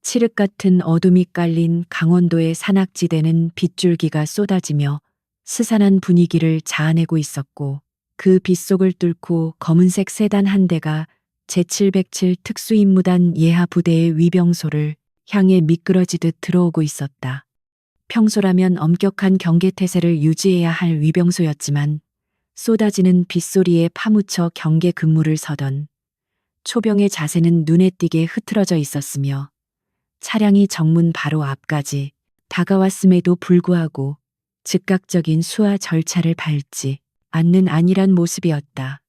칠흑 같은 어둠이 깔린 강원도의 산악지대는 빗줄기가 쏟아지며 스산한 분위기를 자아내고 있었고, 그 빗속을 뚫고 검은색 세단 한 대가 제707 특수임무단 예하 부대의 위병소를 향해 미끄러지듯 들어오고 있었다. 평소라면 엄격한 경계태세를 유지해야 할 위병소였지만 쏟아지는 빗소리에 파묻혀 경계 근무를 서던 초병의 자세는 눈에 띄게 흐트러져 있었으며 차량이 정문 바로 앞까지 다가왔음에도 불구하고 즉각적인 수화 절차를 밟지 않는 안일한 모습이었다.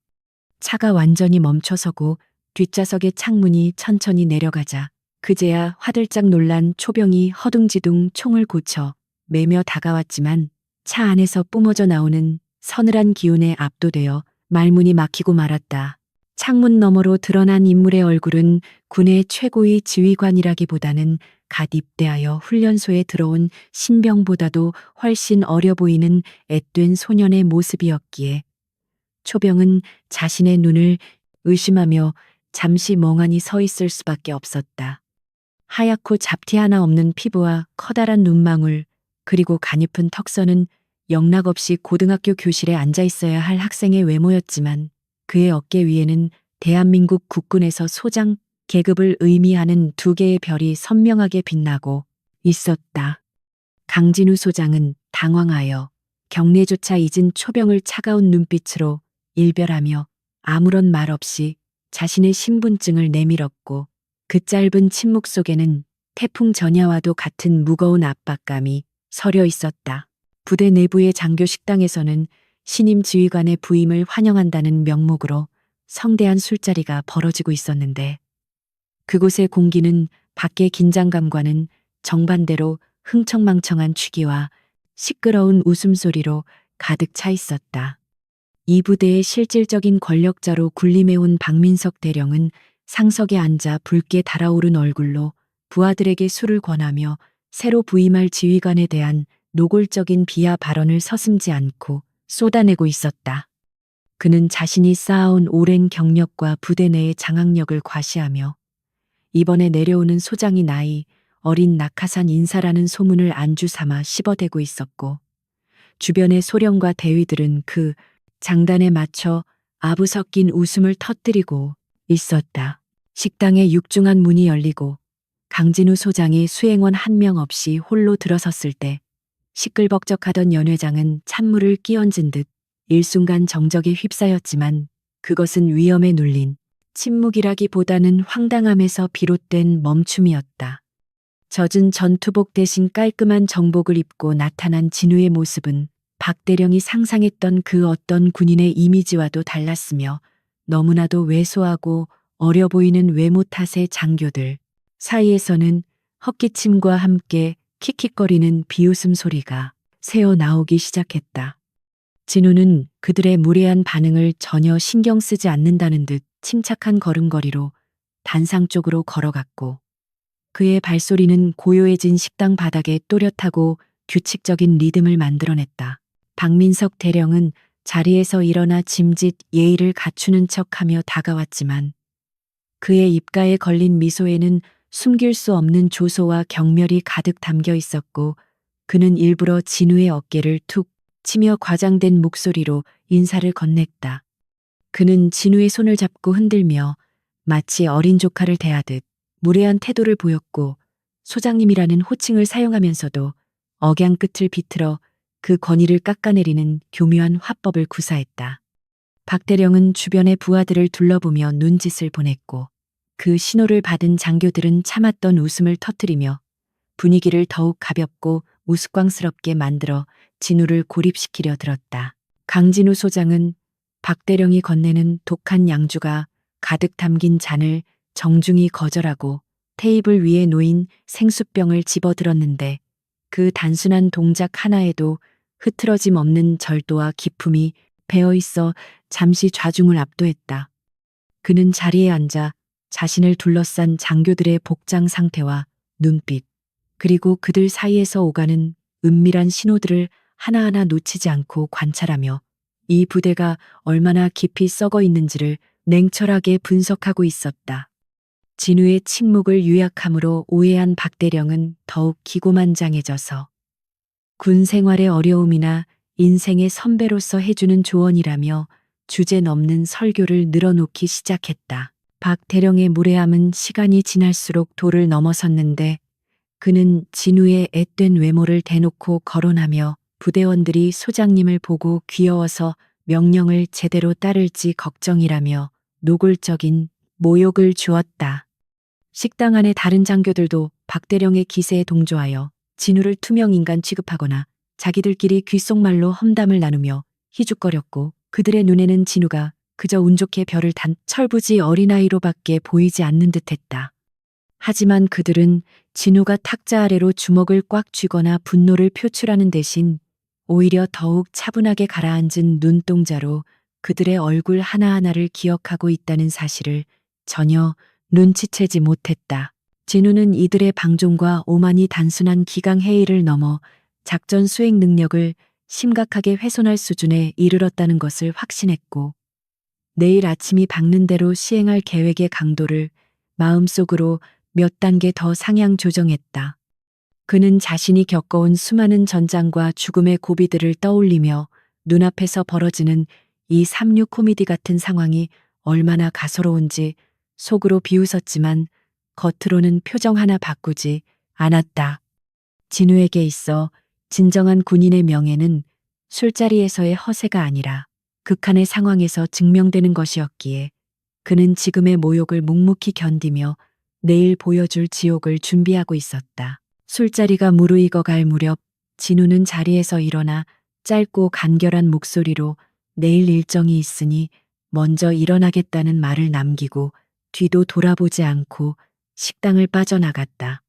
차가 완전히 멈춰서고 뒷좌석의 창문이 천천히 내려가자 그제야 화들짝 놀란 초병이 허둥지둥 총을 고쳐 매며 다가왔지만 차 안에서 뿜어져 나오는 서늘한 기운에 압도되어 말문이 막히고 말았다. 창문 너머로 드러난 인물의 얼굴은 군의 최고위 지휘관이라기보다는 갓 입대하여 훈련소에 들어온 신병보다도 훨씬 어려 보이는 앳된 소년의 모습이었기에 초병은 자신의 눈을 의심하며 잠시 멍하니 서 있을 수밖에 없었다. 하얗고 잡티 하나 없는 피부와 커다란 눈망울, 그리고 가냘픈 턱선은 영락없이 고등학교 교실에 앉아 있어야 할 학생의 외모였지만 그의 어깨 위에는 대한민국 국군에서 소장 계급을 의미하는 두 개의 별이 선명하게 빛나고 있었다. 강진우 소장은 당황하여 경례조차 잊은 초병을 차가운 눈빛으로 일별하며 아무런 말 없이 자신의 신분증을 내밀었고, 그 짧은 침묵 속에는 태풍 전야와도 같은 무거운 압박감이 서려 있었다. 부대 내부의 장교 식당에서는 신임 지휘관의 부임을 환영한다는 명목으로 성대한 술자리가 벌어지고 있었는데, 그곳의 공기는 밖의 긴장감과는 정반대로 흥청망청한 취기와 시끄러운 웃음소리로 가득 차 있었다. 이 부대의 실질적인 권력자로 군림해온 박민석 대령은 상석에 앉아 붉게 달아오른 얼굴로 부하들에게 술을 권하며 새로 부임할 지휘관에 대한 노골적인 비하 발언을 서슴지 않고 쏟아내고 있었다. 그는 자신이 쌓아온 오랜 경력과 부대 내의 장악력을 과시하며 이번에 내려오는 소장이 나이 어린 낙하산 인사라는 소문을 안주 삼아 씹어대고 있었고, 주변의 소령과 대위들은 그 장단에 맞춰 아부 섞인 웃음을 터뜨리고 있었다. 식당의 육중한 문이 열리고 강진우 소장이 수행원 한 명 없이 홀로 들어섰을 때 시끌벅적하던 연회장은 찬물을 끼얹은 듯 일순간 정적에 휩싸였지만 그것은 위험에 눌린 침묵이라기보다는 황당함에서 비롯된 멈춤이었다. 젖은 전투복 대신 깔끔한 정복을 입고 나타난 진우의 모습은 박 대령이 상상했던 그 어떤 군인의 이미지와도 달랐으며 너무나도 왜소하고 어려 보이는 외모 탓에 장교들 사이에서는 헛기침과 함께 킥킥거리는 비웃음 소리가 새어 나오기 시작했다. 진우는 그들의 무례한 반응을 전혀 신경 쓰지 않는다는 듯 침착한 걸음걸이로 단상 쪽으로 걸어갔고, 그의 발소리는 고요해진 식당 바닥에 또렷하고 규칙적인 리듬을 만들어냈다. 박민석 대령은 자리에서 일어나 짐짓 예의를 갖추는 척하며 다가왔지만 그의 입가에 걸린 미소에는 숨길 수 없는 조소와 경멸이 가득 담겨 있었고, 그는 일부러 진우의 어깨를 툭 치며 과장된 목소리로 인사를 건넸다. 그는 진우의 손을 잡고 흔들며 마치 어린 조카를 대하듯 무례한 태도를 보였고, 소장님이라는 호칭을 사용하면서도 억양 끝을 비틀어 그 권위를 깎아내리는 교묘한 화법을 구사했다. 박 대령은 주변의 부하들을 둘러보며 눈짓을 보냈고, 그 신호를 받은 장교들은 참았던 웃음을 터뜨리며 분위기를 더욱 가볍고 우스꽝스럽게 만들어 진우를 고립시키려 들었다. 강진우 소장은 박 대령이 건네는 독한 양주가 가득 담긴 잔을 정중히 거절하고 테이블 위에 놓인 생수병을 집어들었는데, 그 단순한 동작 하나에도 흐트러짐 없는 절도와 기품이 배어있어 잠시 좌중을 압도했다. 그는 자리에 앉아 자신을 둘러싼 장교들의 복장 상태와 눈빛, 그리고 그들 사이에서 오가는 은밀한 신호들을 하나하나 놓치지 않고 관찰하며 이 부대가 얼마나 깊이 썩어 있는지를 냉철하게 분석하고 있었다. 진우의 침묵을 요약함으로 오해한 박대령은 더욱 기고만장해져서 군 생활의 어려움이나 인생의 선배로서 해주는 조언이라며 주제 넘는 설교를 늘어놓기 시작했다. 박 대령의 무례함은 시간이 지날수록 도를 넘어섰는데 그는 진우의 앳된 외모를 대놓고 거론하며 부대원들이 소장님을 보고 귀여워서 명령을 제대로 따를지 걱정이라며 노골적인 모욕을 주었다. 식당 안의 다른 장교들도 박 대령의 기세에 동조하여 진우를 투명 인간 취급하거나 자기들끼리 귓속말로 험담을 나누며 희죽거렸고 그들의 눈에는 진우가 그저 운 좋게 별을 단 철부지 어린아이로밖에 보이지 않는 듯했다. 하지만 그들은 진우가 탁자 아래로 주먹을 꽉 쥐거나 분노를 표출하는 대신 오히려 더욱 차분하게 가라앉은 눈동자로 그들의 얼굴 하나하나를 기억하고 있다는 사실을 전혀 눈치채지 못했다. 진우는 이들의 방종과 오만이 단순한 기강해이를 넘어 작전 수행 능력을 심각하게 훼손할 수준에 이르렀다는 것을 확신했고 내일 아침이 밝는 대로 시행할 계획의 강도를 마음속으로 몇 단계 더 상향 조정했다. 그는 자신이 겪어온 수많은 전장과 죽음의 고비들을 떠올리며 눈앞에서 벌어지는 이 삼류 코미디 같은 상황이 얼마나 가소로운지 속으로 비웃었지만 겉으로는 표정 하나 바꾸지 않았다. 진우에게 있어 진정한 군인의 명예는 술자리에서의 허세가 아니라 극한의 상황에서 증명되는 것이었기에 그는 지금의 모욕을 묵묵히 견디며 내일 보여줄 지옥을 준비하고 있었다. 술자리가 무르익어 갈 무렵 진우는 자리에서 일어나 짧고 간결한 목소리로 내일 일정이 있으니 먼저 일어나겠다는 말을 남기고 뒤도 돌아보지 않고 식당을 빠져나갔다.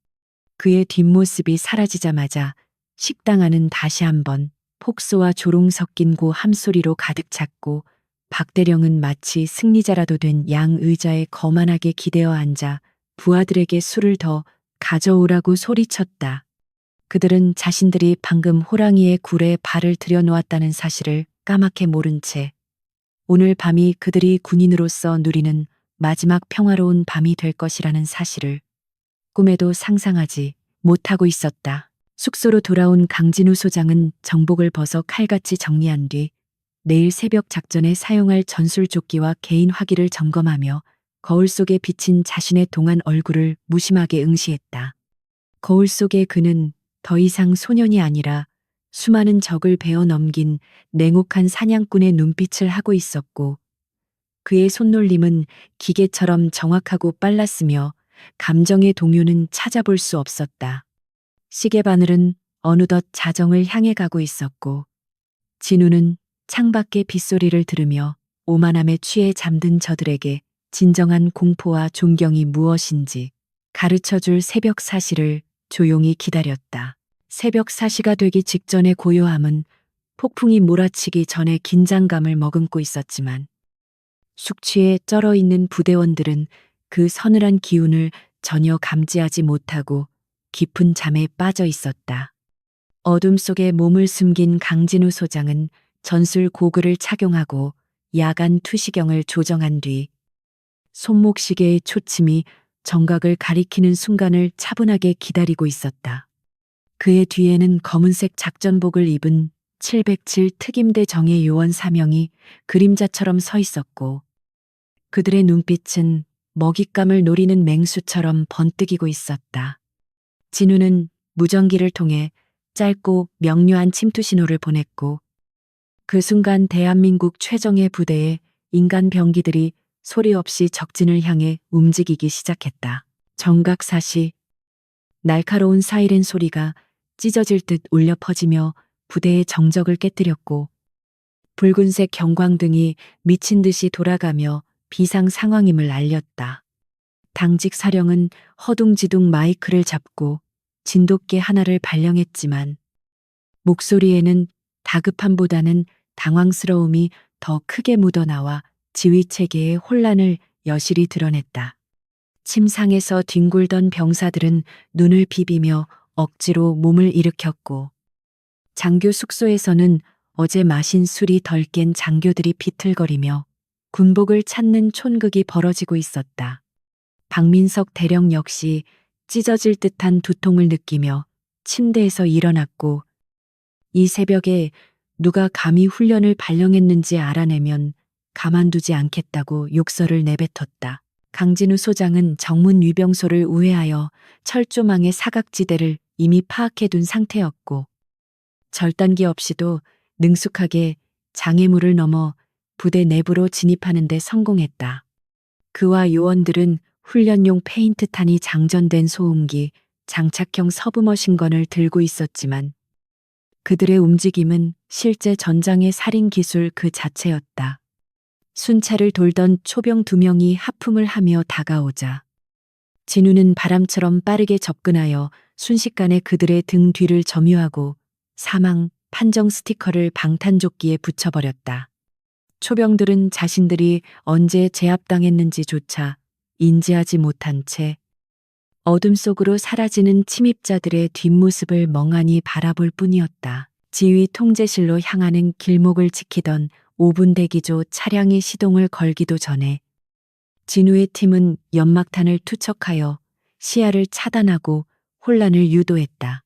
그의 뒷모습이 사라지자마자 식당 안은 다시 한번 폭소와 조롱 섞인 고 함소리로 가득 찼고 박대령은 마치 승리자라도 된 양 의자에 거만하게 기대어 앉아 부하들에게 술을 더 가져오라고 소리쳤다. 그들은 자신들이 방금 호랑이의 굴에 발을 들여놓았다는 사실을 까맣게 모른 채 오늘 밤이 그들이 군인으로서 누리는 마지막 평화로운 밤이 될 것이라는 사실을 꿈에도 상상하지 못하고 있었다. 숙소로 돌아온 강진우 소장은 정복을 벗어 칼같이 정리한 뒤 내일 새벽 작전에 사용할 전술조끼와 개인 화기를 점검하며 거울 속에 비친 자신의 동안 얼굴을 무심하게 응시했다. 거울 속에 그는 더 이상 소년이 아니라 수많은 적을 베어 넘긴 냉혹한 사냥꾼의 눈빛을 하고 있었고 그의 손놀림은 기계처럼 정확하고 빨랐으며 감정의 동요는 찾아볼 수 없었다. 시계 바늘은 어느덧 자정을 향해 가고 있었고 진우는 창밖의 빗소리를 들으며 오만함에 취해 잠든 저들에게 진정한 공포와 존경이 무엇인지 가르쳐줄 새벽 사시를 조용히 기다렸다. 새벽 사시가 되기 직전의 고요함은 폭풍이 몰아치기 전에 긴장감을 머금고 있었지만 숙취에 쩔어있는 부대원들은 그 서늘한 기운을 전혀 감지하지 못하고 깊은 잠에 빠져 있었다. 어둠 속에 몸을 숨긴 강진우 소장은 전술 고글을 착용하고 야간 투시경을 조정한 뒤 손목시계의 초침이 정각을 가리키는 순간을 차분하게 기다리고 있었다. 그의 뒤에는 검은색 작전복을 입은 707 특임대 정예 요원 4명이 그림자처럼 서 있었고 그들의 눈빛은 먹잇감을 노리는 맹수처럼 번뜩이고 있었다. 진우는 무전기를 통해 짧고 명료한 침투 신호를 보냈고 그 순간 대한민국 최정예 부대의 인간 병기들이 소리 없이 적진을 향해 움직이기 시작했다. 정각사시, 날카로운 사이렌 소리가 찢어질 듯 울려 퍼지며 부대의 정적을 깨뜨렸고 붉은색 경광등이 미친 듯이 돌아가며 비상 상황임을 알렸다. 당직 사령은 허둥지둥 마이크를 잡고 진돗개 하나를 발령했지만 목소리에는 다급함보다는 당황스러움이 더 크게 묻어나와 지휘체계의 혼란을 여실히 드러냈다. 침상에서 뒹굴던 병사들은 눈을 비비며 억지로 몸을 일으켰고 장교 숙소에서는 어제 마신 술이 덜 깬 장교들이 비틀거리며 군복을 찾는 촌극이 벌어지고 있었다. 박민석 대령 역시 찢어질 듯한 두통을 느끼며 침대에서 일어났고, 이 새벽에 누가 감히 훈련을 발령했는지 알아내면 가만두지 않겠다고 욕설을 내뱉었다. 강진우 소장은 정문 위병소를 우회하여 철조망의 사각지대를 이미 파악해둔 상태였고, 절단기 없이도 능숙하게 장애물을 넘어 부대 내부로 진입하는 데 성공했다. 그와 요원들은 훈련용 페인트탄이 장전된 소음기, 장착형 서브 머신건을 들고 있었지만 그들의 움직임은 실제 전장의 살인 기술 그 자체였다. 순찰을 돌던 초병 2명이 하품을 하며 다가오자 진우는 바람처럼 빠르게 접근하여 순식간에 그들의 등 뒤를 점유하고 사망 판정 스티커를 방탄조끼에 붙여버렸다. 초병들은 자신들이 언제 제압당했는지조차 인지하지 못한 채 어둠 속으로 사라지는 침입자들의 뒷모습을 멍하니 바라볼 뿐이었다. 지휘 통제실로 향하는 길목을 지키던 5분 대기조 차량이 시동을 걸기도 전에 진우의 팀은 연막탄을 투척하여 시야를 차단하고 혼란을 유도했다.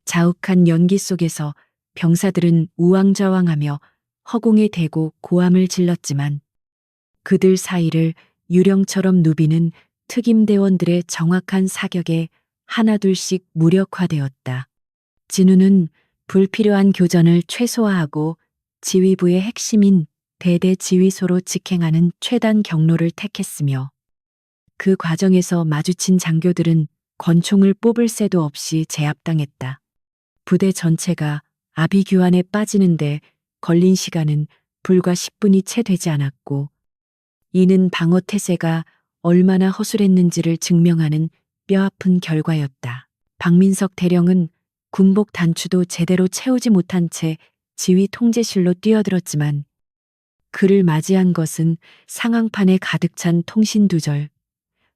자욱한 연기 속에서 병사들은 우왕좌왕하며 허공에 대고 고함을 질렀지만 그들 사이를 유령처럼 누비는 특임대원들의 정확한 사격에 하나둘씩 무력화되었다. 진우는 불필요한 교전을 최소화하고 지휘부의 핵심인 대대 지휘소로 직행하는 최단 경로를 택했으며 그 과정에서 마주친 장교들은 권총을 뽑을 새도 없이 제압당했다. 부대 전체가 아비규환에 빠지는데 걸린 시간은 불과 10분이 채 되지 않았고, 이는 방어 태세가 얼마나 허술했는지를 증명하는 뼈아픈 결과였다. 박민석 대령은 군복 단추도 제대로 채우지 못한 채 지휘 통제실로 뛰어들었지만 그를 맞이한 것은 상황판에 가득 찬 통신두절,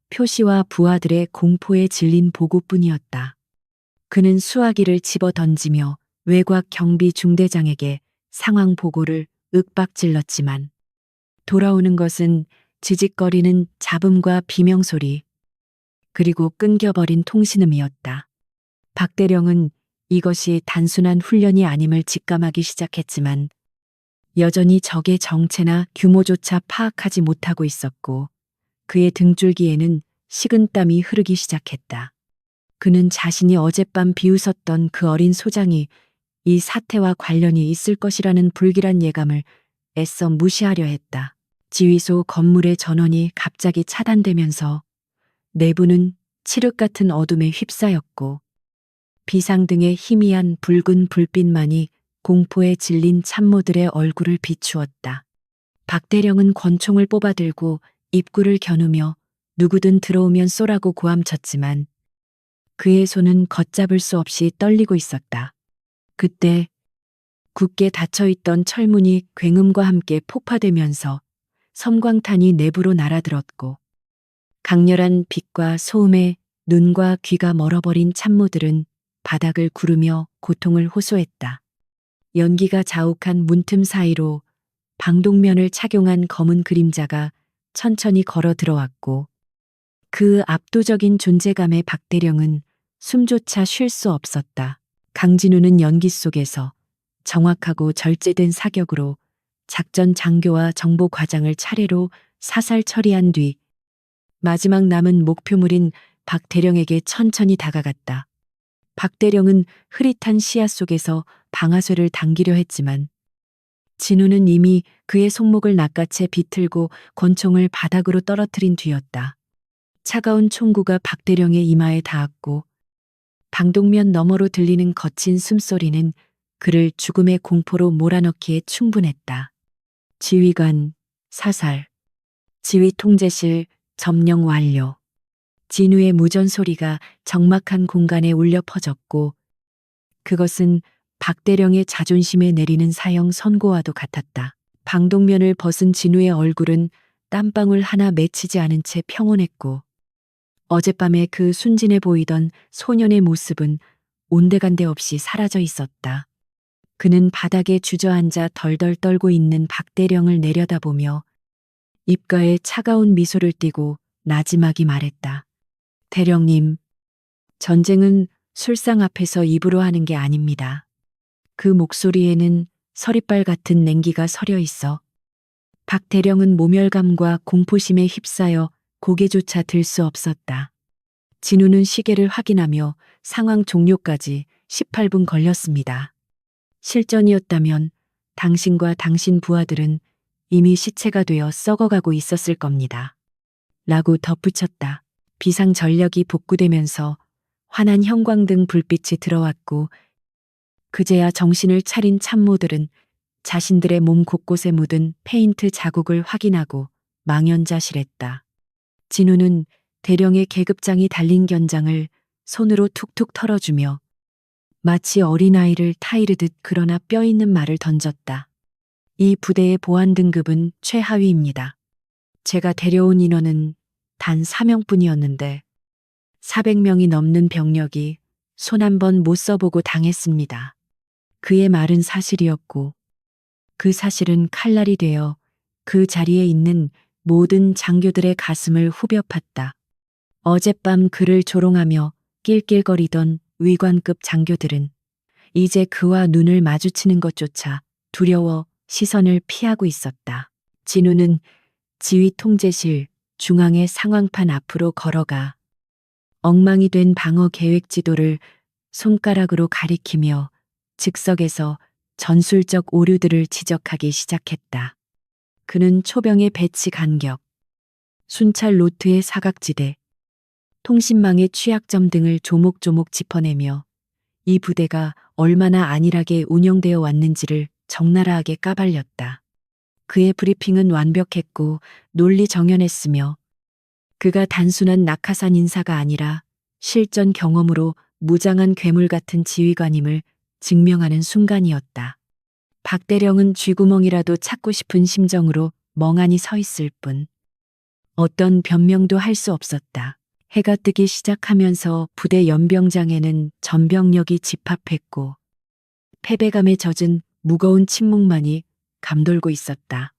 표시와 부하들의 공포에 질린 보고뿐이었다. 그는 수화기를 집어 던지며 외곽 경비 중대장에게 상황 보고를 윽박질렀지만 돌아오는 것은 지직거리는 잡음과 비명소리, 그리고 끊겨버린 통신음이었다. 박 대령은 이것이 단순한 훈련이 아님을 직감하기 시작했지만 여전히 적의 정체나 규모조차 파악하지 못하고 있었고, 그의 등줄기에는 식은땀이 흐르기 시작했다. 그는 자신이 어젯밤 비웃었던 그 어린 소장이 이 사태와 관련이 있을 것이라는 불길한 예감을 애써 무시하려 했다. 지휘소 건물의 전원이 갑자기 차단되면서 내부는 칠흑 같은 어둠에 휩싸였고, 비상등의 희미한 붉은 불빛만이 공포에 질린 참모들의 얼굴을 비추었다. 박 대령은 권총을 뽑아들고 입구를 겨누며 누구든 들어오면 쏘라고 고함쳤지만 그의 손은 걷잡을 수 없이 떨리고 있었다. 그때 굳게 닫혀있던 철문이 굉음과 함께 폭파되면서 섬광탄이 내부로 날아들었고, 강렬한 빛과 소음에 눈과 귀가 멀어버린 참모들은 바닥을 구르며 고통을 호소했다. 연기가 자욱한 문틈 사이로 방독면을 착용한 검은 그림자가 천천히 걸어 들어왔고, 그 압도적인 존재감에 박 대령은 숨조차 쉴 수 없었다. 강진우는 연기 속에서 정확하고 절제된 사격으로 작전 장교와 정보 과장을 차례로 사살 처리한 뒤 마지막 남은 목표물인 박 대령에게 천천히 다가갔다. 박 대령은 흐릿한 시야 속에서 방아쇠를 당기려 했지만 진우는 이미 그의 손목을 낚아채 비틀고 권총을 바닥으로 떨어뜨린 뒤였다. 차가운 총구가 박 대령의 이마에 닿았고 방독면 너머로 들리는 거친 숨소리는 그를 죽음의 공포로 몰아넣기에 충분했다. 지휘관 사살, 지휘 통제실 점령 완료. 진우의 무전 소리가 적막한 공간에 울려 퍼졌고, 그것은 박 대령의 자존심에 내리는 사형 선고와도 같았다. 방독면을 벗은 진우의 얼굴은 땀방울 하나 맺히지 않은 채 평온했고, 어젯밤에 그 순진해 보이던 소년의 모습은 온데간데 없이 사라져 있었다. 그는 바닥에 주저앉아 덜덜 떨고 있는 박 대령을 내려다보며 입가에 차가운 미소를 띠고 나지막이 말했다. 대령님, 전쟁은 술상 앞에서 입으로 하는 게 아닙니다. 그 목소리에는 서리빨 같은 냉기가 서려 있어 박 대령은 모멸감과 공포심에 휩싸여 고개조차 들 수 없었다. 진우는 시계를 확인하며 상황 종료까지 18분 걸렸습니다. 실전이었다면 당신과 당신 부하들은 이미 시체가 되어 썩어가고 있었을 겁니다. 라고 덧붙였다. 비상 전력이 복구되면서 환한 형광등 불빛이 들어왔고 그제야 정신을 차린 참모들은 자신들의 몸 곳곳에 묻은 페인트 자국을 확인하고 망연자실했다. 진우는 대령의 계급장이 달린 견장을 손으로 툭툭 털어주며 마치 어린아이를 타이르듯 그러나 뼈있는 말을 던졌다. 이 부대의 보안 등급은 최하위입니다. 제가 데려온 인원은 단 4명뿐이었는데 400명이 넘는 병력이 손 한 번 못 써보고 당했습니다. 그의 말은 사실이었고 그 사실은 칼날이 되어 그 자리에 있는 모든 장교들의 가슴을 후벼 팠다. 어젯밤 그를 조롱하며 낄낄거리던 위관급 장교들은 이제 그와 눈을 마주치는 것조차 두려워 시선을 피하고 있었다. 진우는 지휘 통제실 중앙의 상황판 앞으로 걸어가 엉망이 된 방어 계획 지도를 손가락으로 가리키며 즉석에서 전술적 오류들을 지적하기 시작했다. 그는 초병의 배치 간격, 순찰 로트의 사각지대, 통신망의 취약점 등을 조목조목 짚어내며 이 부대가 얼마나 안일하게 운영되어 왔는지를 적나라하게 까발렸다. 그의 브리핑은 완벽했고 논리정연했으며 그가 단순한 낙하산 인사가 아니라 실전 경험으로 무장한 괴물 같은 지휘관임을 증명하는 순간이었다. 박 대령은 쥐구멍이라도 찾고 싶은 심정으로 멍하니 서 있을 뿐 어떤 변명도 할 수 없었다. 해가 뜨기 시작하면서 부대 연병장에는 전병력이 집합했고 패배감에 젖은 무거운 침묵만이 감돌고 있었다.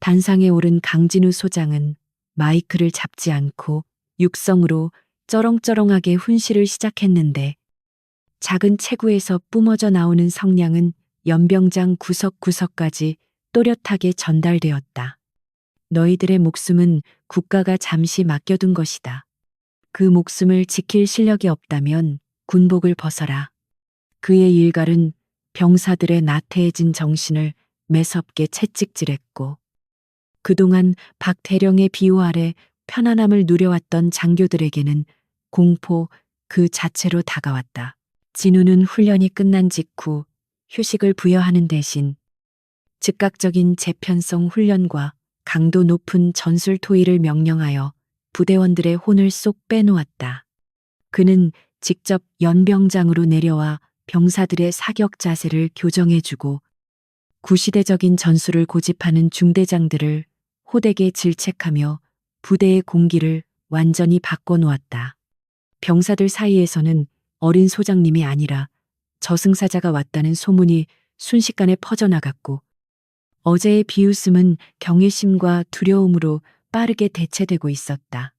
단상에 오른 강진우 소장은 마이크를 잡지 않고 육성으로 쩌렁쩌렁하게 훈시를 시작했는데 작은 체구에서 뿜어져 나오는 성량은 연병장 구석구석까지 또렷하게 전달되었다. 너희들의 목숨은 국가가 잠시 맡겨둔 것이다. 그 목숨을 지킬 실력이 없다면 군복을 벗어라. 그의 일갈은 병사들의 나태해진 정신을 매섭게 채찍질했고 그동안 박 대령의 비호 아래 편안함을 누려왔던 장교들에게는 공포 그 자체로 다가왔다. 진우는 훈련이 끝난 직후 휴식을 부여하는 대신 즉각적인 재편성 훈련과 강도 높은 전술 토의를 명령하여 부대원들의 혼을 쏙 빼놓았다. 그는 직접 연병장으로 내려와 병사들의 사격 자세를 교정해주고 구시대적인 전술을 고집하는 중대장들을 호되게 질책하며 부대의 공기를 완전히 바꿔놓았다. 병사들 사이에서는 어린 소장님이 아니라 저승사자가 왔다는 소문이 순식간에 퍼져나갔고 어제의 비웃음은 경외심과 두려움으로 빠르게 대체되고 있었다.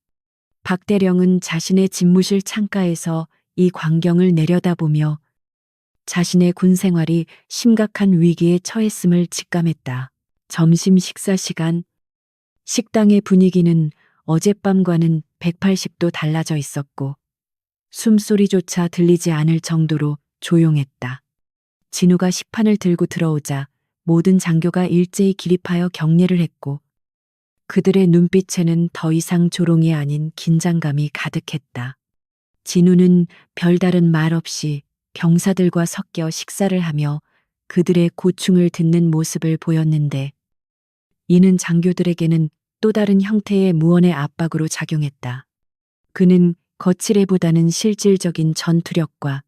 박 대령은 자신의 집무실 창가에서 이 광경을 내려다보며 자신의 군 생활이 심각한 위기에 처했음을 직감했다. 점심 식사 시간, 식당의 분위기는 어젯밤과는 180도 달라져 있었고 숨소리조차 들리지 않을 정도로 조용했다. 진우가 식판을 들고 들어오자 모든 장교가 일제히 기립하여 격려를 했고 그들의 눈빛에는 더 이상 조롱이 아닌 긴장감이 가득했다. 진우는 별다른 말 없이 병사들과 섞여 식사를 하며 그들의 고충을 듣는 모습을 보였는데 이는 장교들에게는 또 다른 형태의 무언의 압박으로 작용했다. 그는 거칠애보다는 실질적인 전투력과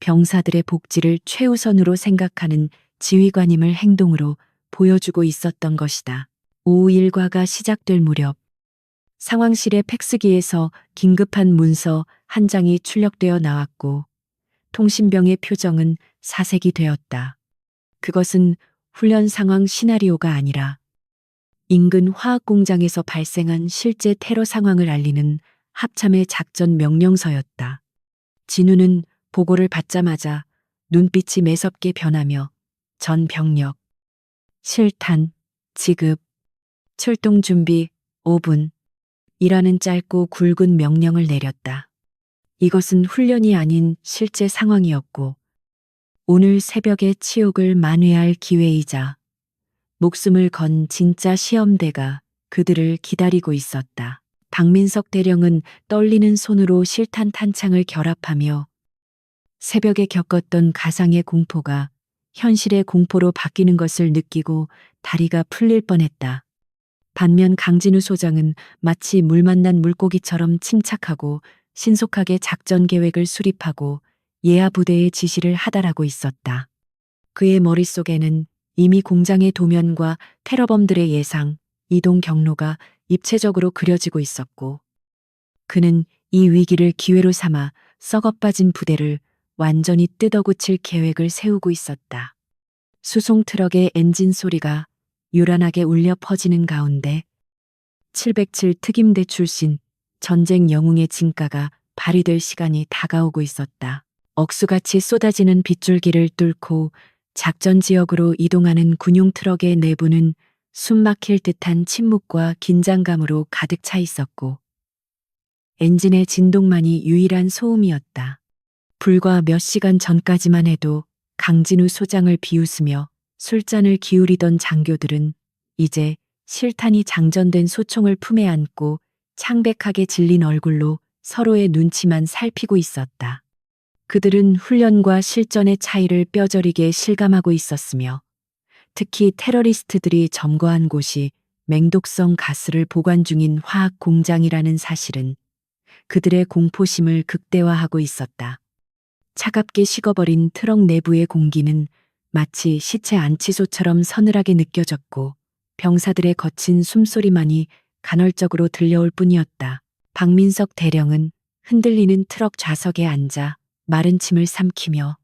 병사들의 복지를 최우선으로 생각하는 지휘관임을 행동으로 보여주고 있었던 것이다. 오후 일과가 시작될 무렵 상황실의 팩스기에서 긴급한 문서 한 장이 출력되어 나왔고 통신병의 표정은 사색이 되었다. 그것은 훈련 상황 시나리오가 아니라 인근 화학 공장에서 발생한 실제 테러 상황을 알리는 합참의 작전 명령서였다. 진우는 보고를 받자마자 눈빛이 매섭게 변하며 전 병력, 실탄, 지급, 출동 준비 5분 이라는 짧고 굵은 명령을 내렸다. 이것은 훈련이 아닌 실제 상황이었고 오늘 새벽에 치욕을 만회할 기회이자 목숨을 건 진짜 시험대가 그들을 기다리고 있었다. 박민석 대령은 떨리는 손으로 실탄 탄창을 결합하며 새벽에 겪었던 가상의 공포가 현실의 공포로 바뀌는 것을 느끼고 다리가 풀릴 뻔했다. 반면 강진우 소장은 마치 물 만난 물고기처럼 침착하고 신속하게 작전 계획을 수립하고 예하 부대의 지시를 하달하고 있었다. 그의 머릿속에는 이미 공장의 도면과 테러범들의 예상, 이동 경로가 입체적으로 그려지고 있었고 그는 이 위기를 기회로 삼아 썩어빠진 부대를 완전히 뜯어고칠 계획을 세우고 있었다. 수송 트럭의 엔진 소리가 요란하게 울려 퍼지는 가운데 707 특임대 출신 전쟁 영웅의 진가가 발휘될 시간이 다가오고 있었다. 억수같이 쏟아지는 빗줄기를 뚫고 작전 지역으로 이동하는 군용 트럭의 내부는 숨막힐 듯한 침묵과 긴장감으로 가득 차 있었고 엔진의 진동만이 유일한 소음이었다. 불과 몇 시간 전까지만 해도 강진우 소장을 비웃으며 술잔을 기울이던 장교들은 이제 실탄이 장전된 소총을 품에 안고 창백하게 질린 얼굴로 서로의 눈치만 살피고 있었다. 그들은 훈련과 실전의 차이를 뼈저리게 실감하고 있었으며 특히 테러리스트들이 점거한 곳이 맹독성 가스를 보관 중인 화학 공장이라는 사실은 그들의 공포심을 극대화하고 있었다. 차갑게 식어버린 트럭 내부의 공기는 마치 시체 안치소처럼 서늘하게 느껴졌고 병사들의 거친 숨소리만이 간헐적으로 들려올 뿐이었다. 박민석 대령은 흔들리는 트럭 좌석에 앉아 마른 침을 삼키며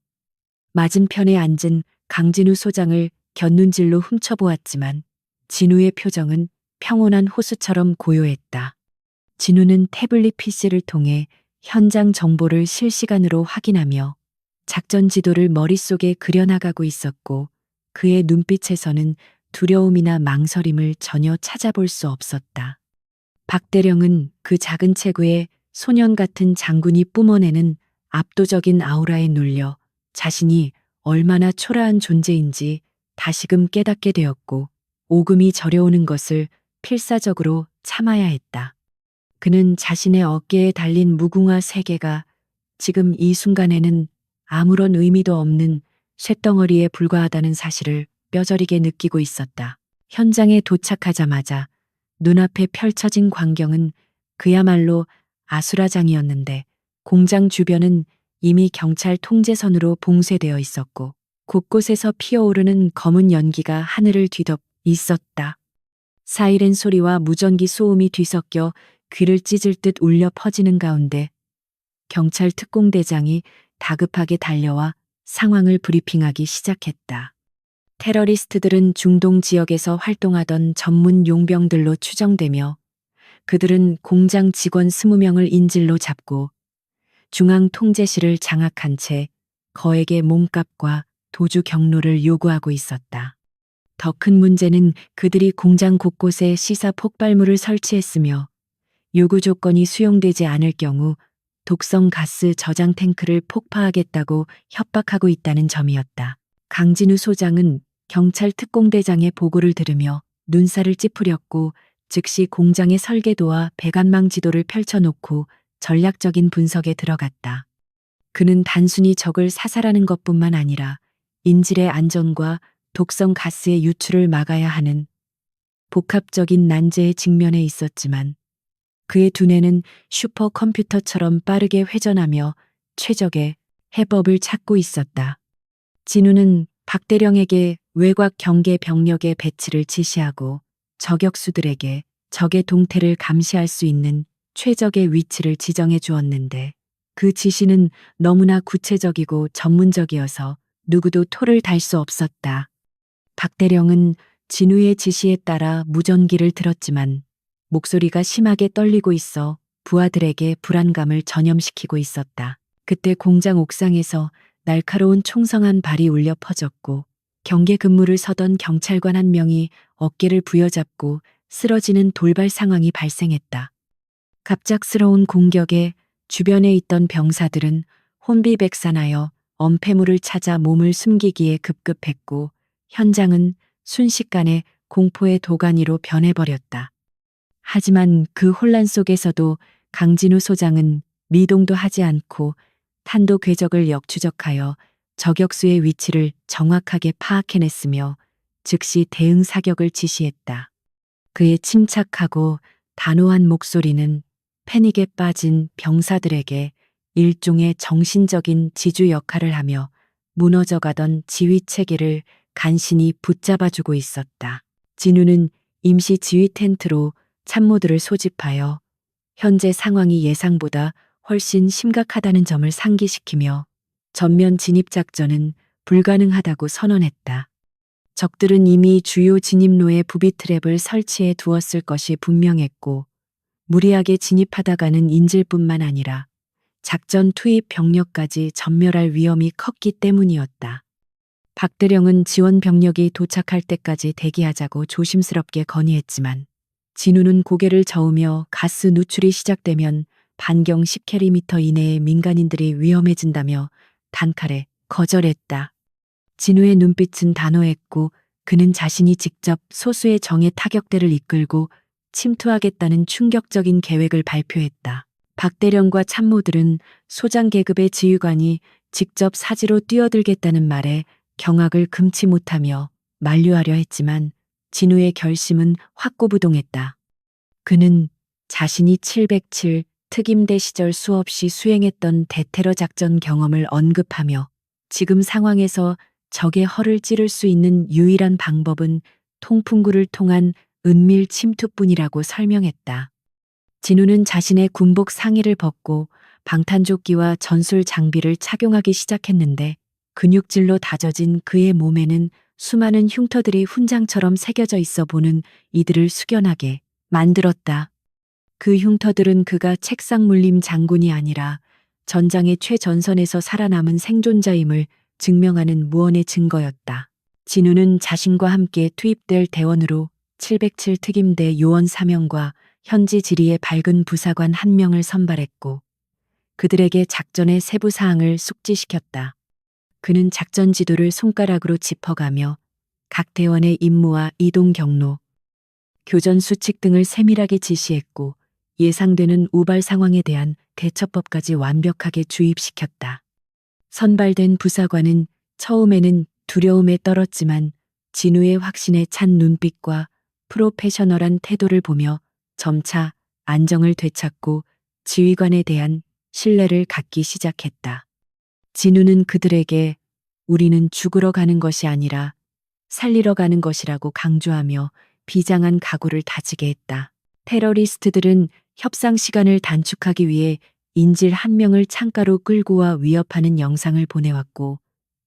맞은편에 앉은 강진우 소장을 곁눈질로 훔쳐보았지만 진우의 표정은 평온한 호수처럼 고요했다. 진우는 태블릿 PC를 통해 현장 정보를 실시간으로 확인하며 작전 지도를 머릿속에 그려나가고 있었고 그의 눈빛에서는 두려움이나 망설임을 전혀 찾아볼 수 없었다. 박 대령은 그 작은 체구에 소년 같은 장군이 뿜어내는 압도적인 아우라에 눌려 자신이 얼마나 초라한 존재인지 다시금 깨닫게 되었고 오금이 저려오는 것을 필사적으로 참아야 했다. 그는 자신의 어깨에 달린 무궁화 세계가 지금 이 순간에는 아무런 의미도 없는 쇳덩어리에 불과하다는 사실을 뼈저리게 느끼고 있었다. 현장에 도착하자마자 눈앞에 펼쳐진 광경은 그야말로 아수라장이었는데 공장 주변은 이미 경찰 통제선으로 봉쇄되어 있었고 곳곳에서 피어오르는 검은 연기가 하늘을 뒤덮 있었다. 사이렌 소리와 무전기 소음이 뒤섞여 귀를 찢을 듯 울려 퍼지는 가운데 경찰 특공대장이 다급하게 달려와 상황을 브리핑하기 시작했다. 테러리스트들은 중동 지역에서 활동하던 전문 용병들로 추정되며 그들은 공장 직원 20명을 인질로 잡고 중앙 통제실을 장악한 채 거액의 몸값과 도주 경로를 요구하고 있었다. 더 큰 문제는 그들이 공장 곳곳에 시사 폭발물을 설치했으며 요구 조건이 수용되지 않을 경우 독성 가스 저장 탱크를 폭파하겠다고 협박하고 있다는 점이었다. 강진우 소장은 경찰 특공대장의 보고를 들으며 눈살을 찌푸렸고 즉시 공장의 설계도와 배관망 지도를 펼쳐놓고 전략적인 분석에 들어갔다. 그는 단순히 적을 사살하는 것뿐만 아니라 인질의 안전과 독성 가스의 유출을 막아야 하는 복합적인 난제에 직면해 있었지만 그의 두뇌는 슈퍼컴퓨터처럼 빠르게 회전하며 최적의 해법을 찾고 있었다. 진우는 박 대령에게 외곽 경계 병력의 배치를 지시하고 저격수들에게 적의 동태를 감시할 수 있는 최적의 위치를 지정해 주었는데 그 지시는 너무나 구체적이고 전문적이어서 누구도 토를 달 수 없었다. 박 대령은 진우의 지시에 따라 무전기를 들었지만 목소리가 심하게 떨리고 있어 부하들에게 불안감을 전염시키고 있었다. 그때 공장 옥상에서 날카로운 총성한 발이 울려 퍼졌고 경계 근무를 서던 경찰관 한 명이 어깨를 부여잡고 쓰러지는 돌발 상황이 발생했다. 갑작스러운 공격에 주변에 있던 병사들은 혼비백산하여 엄폐물을 찾아 몸을 숨기기에 급급했고 현장은 순식간에 공포의 도가니로 변해버렸다. 하지만 그 혼란 속에서도 강진우 소장은 미동도 하지 않고 탄도 궤적을 역추적하여 저격수의 위치를 정확하게 파악해냈으며 즉시 대응 사격을 지시했다. 그의 침착하고 단호한 목소리는 패닉에 빠진 병사들에게 일종의 정신적인 지주 역할을 하며 무너져가던 지휘 체계를 간신히 붙잡아주고 있었다. 진우는 임시 지휘 텐트로 참모들을 소집하여 현재 상황이 예상보다 훨씬 심각하다는 점을 상기시키며 전면 진입 작전은 불가능하다고 선언했다. 적들은 이미 주요 진입로에 부비 트랩을 설치해 두었을 것이 분명했고 무리하게 진입하다가는 인질 뿐만 아니라 작전 투입 병력까지 전멸할 위험이 컸기 때문이었다. 박대령은 지원 병력이 도착할 때까지 대기하자고 조심스럽게 건의했지만 진우는 고개를 저으며 가스 누출이 시작되면 반경 10km 이내의 민간인들이 위험해진다며 단칼에 거절했다. 진우의 눈빛은 단호했고 그는 자신이 직접 소수의 정예 타격대를 이끌고 침투하겠다는 충격적인 계획을 발표했다. 박대령과 참모들은 소장 계급의 지휘관이 직접 사지로 뛰어들겠다는 말에 경악을 금치 못하며 만류하려 했지만 진우의 결심은 확고부동했다. 그는 자신이 707 특임대 시절 수없이 수행했던 대테러 작전 경험을 언급하며 지금 상황에서 적의 허를 찌를 수 있는 유일한 방법은 통풍구를 통한 은밀 침투뿐이라고 설명했다. 진우는 자신의 군복 상의를 벗고 방탄조끼와 전술 장비를 착용하기 시작했는데 근육질로 다져진 그의 몸에는 수많은 흉터들이 훈장처럼 새겨져 있어 보는 이들을 숙연하게 만들었다. 그 흉터들은 그가 책상 물림 장군이 아니라 전장의 최전선에서 살아남은 생존자임을 증명하는 무언의 증거였다. 진우는 자신과 함께 투입될 대원으로 707 특임대 요원 4명과 현지 지리의 밝은 부사관 1명을 선발했고 그들에게 작전의 세부 사항을 숙지시켰다. 그는 작전 지도를 손가락으로 짚어가며 각 대원의 임무와 이동 경로, 교전 수칙 등을 세밀하게 지시했고 예상되는 우발 상황에 대한 대처법까지 완벽하게 주입시켰다. 선발된 부사관은 처음에는 두려움에 떨었지만 진우의 확신에 찬 눈빛과 프로페셔널한 태도를 보며 점차 안정을 되찾고 지휘관에 대한 신뢰를 갖기 시작했다. 진우는 그들에게 우리는 죽으러 가는 것이 아니라 살리러 가는 것이라고 강조하며 비장한 각오를 다지게 했다. 테러리스트들은 협상 시간을 단축하기 위해 인질 1명을 창가로 끌고 와 위협하는 영상을 보내왔고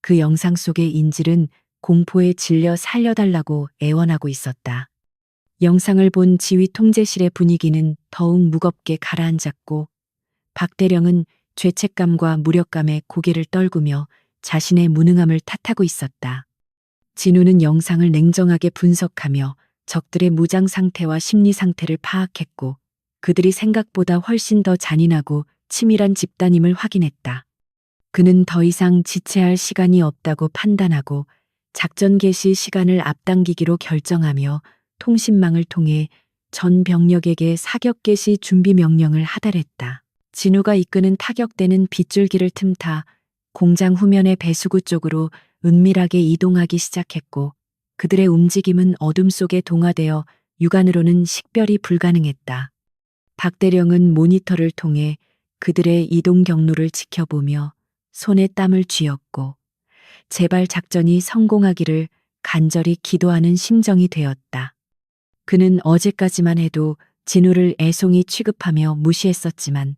그 영상 속의 인질은 공포에 질려 살려달라고 애원하고 있었다. 영상을 본 지휘 통제실의 분위기는 더욱 무겁게 가라앉았고 박대령은 죄책감과 무력감에 고개를 떨구며 자신의 무능함을 탓하고 있었다. 진우는 영상을 냉정하게 분석하며 적들의 무장 상태와 심리 상태를 파악했고 그들이 생각보다 훨씬 더 잔인하고 치밀한 집단임을 확인했다. 그는 더 이상 지체할 시간이 없다고 판단하고 작전 개시 시간을 앞당기기로 결정하며 통신망을 통해 전 병력에게 사격 개시 준비 명령을 하달했다. 진우가 이끄는 타격대는 빗줄기를 틈타 공장 후면의 배수구 쪽으로 은밀하게 이동하기 시작했고 그들의 움직임은 어둠 속에 동화되어 육안으로는 식별이 불가능했다. 박대령은 모니터를 통해 그들의 이동 경로를 지켜보며 손에 땀을 쥐었고 제발 작전이 성공하기를 간절히 기도하는 심정이 되었다. 그는 어제까지만 해도 진우를 애송이 취급하며 무시했었지만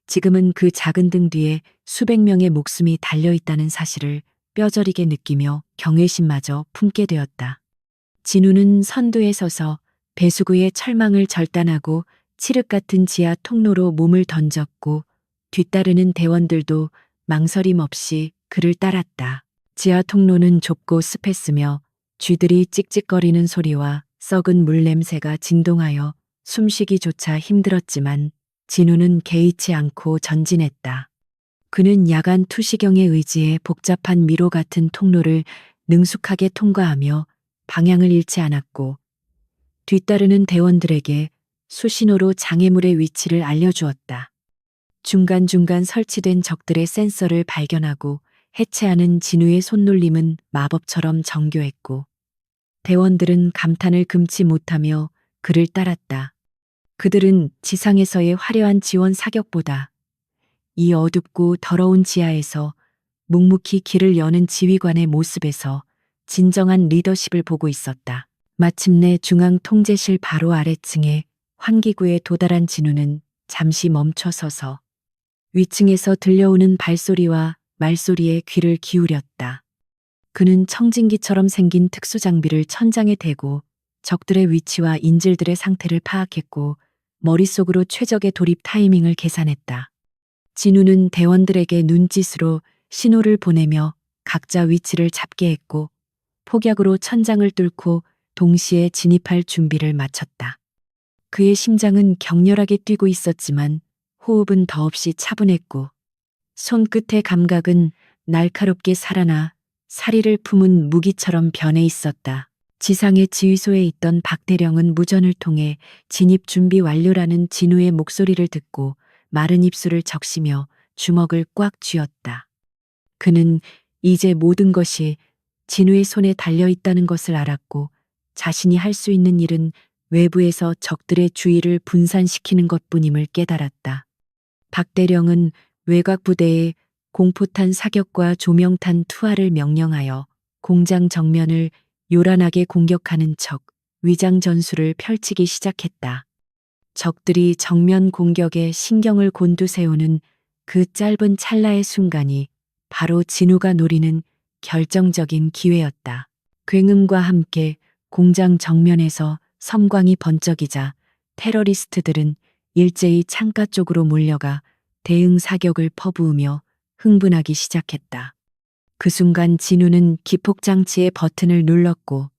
지금은 그 작은 등 뒤에 수백 명의 목숨이 달려있다는 사실을 뼈저리게 느끼며 경외심마저 품게 되었다. 진우는 선두에 서서 배수구의 철망을 절단하고 칠흑 같은 지하 통로로 몸을 던졌고 뒤따르는 대원들도 망설임 없이 그를 따랐다. 지하 통로는 좁고 습했으며 쥐들이 찍찍거리는 소리와 썩은 물 냄새가 진동하여 숨쉬기조차 힘들었지만 진우는 개의치 않고 전진했다. 그는 야간 투시경에 의지해 복잡한 미로 같은 통로를 능숙하게 통과하며 방향을 잃지 않았고 뒤따르는 대원들에게 수신호로 장애물의 위치를 알려주었다. 중간중간 설치된 적들의 센서를 발견하고 해체하는 진우의 손놀림은 마법처럼 정교했고 대원들은 감탄을 금치 못하며 그를 따랐다. 그들은 지상에서의 화려한 지원 사격보다 이 어둡고 더러운 지하에서 묵묵히 길을 여는 지휘관의 모습에서 진정한 리더십을 보고 있었다. 마침내 중앙 통제실 바로 아래층에 환기구에 도달한 진우는 잠시 멈춰서서 위층에서 들려오는 발소리와 말소리에 귀를 기울였다. 그는 청진기처럼 생긴 특수장비를 천장에 대고 적들의 위치와 인질들의 상태를 파악했고 머릿속으로 최적의 돌입 타이밍을 계산했다. 진우는 대원들에게 눈짓으로 신호를 보내며 각자 위치를 잡게 했고 폭약으로 천장을 뚫고 동시에 진입할 준비를 마쳤다. 그의 심장은 격렬하게 뛰고 있었지만 호흡은 더없이 차분했고 손끝의 감각은 날카롭게 살아나 사리를 품은 무기처럼 변해 있었다. 지상의 지휘소에 있던 박대령은 무전을 통해 진입 준비 완료라는 진우의 목소리를 듣고 마른 입술을 적시며 주먹을 꽉 쥐었다. 그는 이제 모든 것이 진우의 손에 달려 있다는 것을 알았고 자신이 할 수 있는 일은 외부에서 적들의 주의를 분산시키는 것뿐임을 깨달았다. 박대령은 외곽 부대에 공포탄 사격과 조명탄 투하를 명령하여 공장 정면을 요란하게 공격하는 척 위장 전술을 펼치기 시작했다. 적들이 정면 공격에 신경을 곤두세우는 그 짧은 찰나의 순간이 바로 진우가 노리는 결정적인 기회였다. 굉음과 함께 공장 정면에서 섬광이 번쩍이자 테러리스트들은 일제히 창가 쪽으로 몰려가 대응 사격을 퍼부으며 흥분하기 시작했다. 그 순간 진우는 기폭장치의 버튼을 눌렀고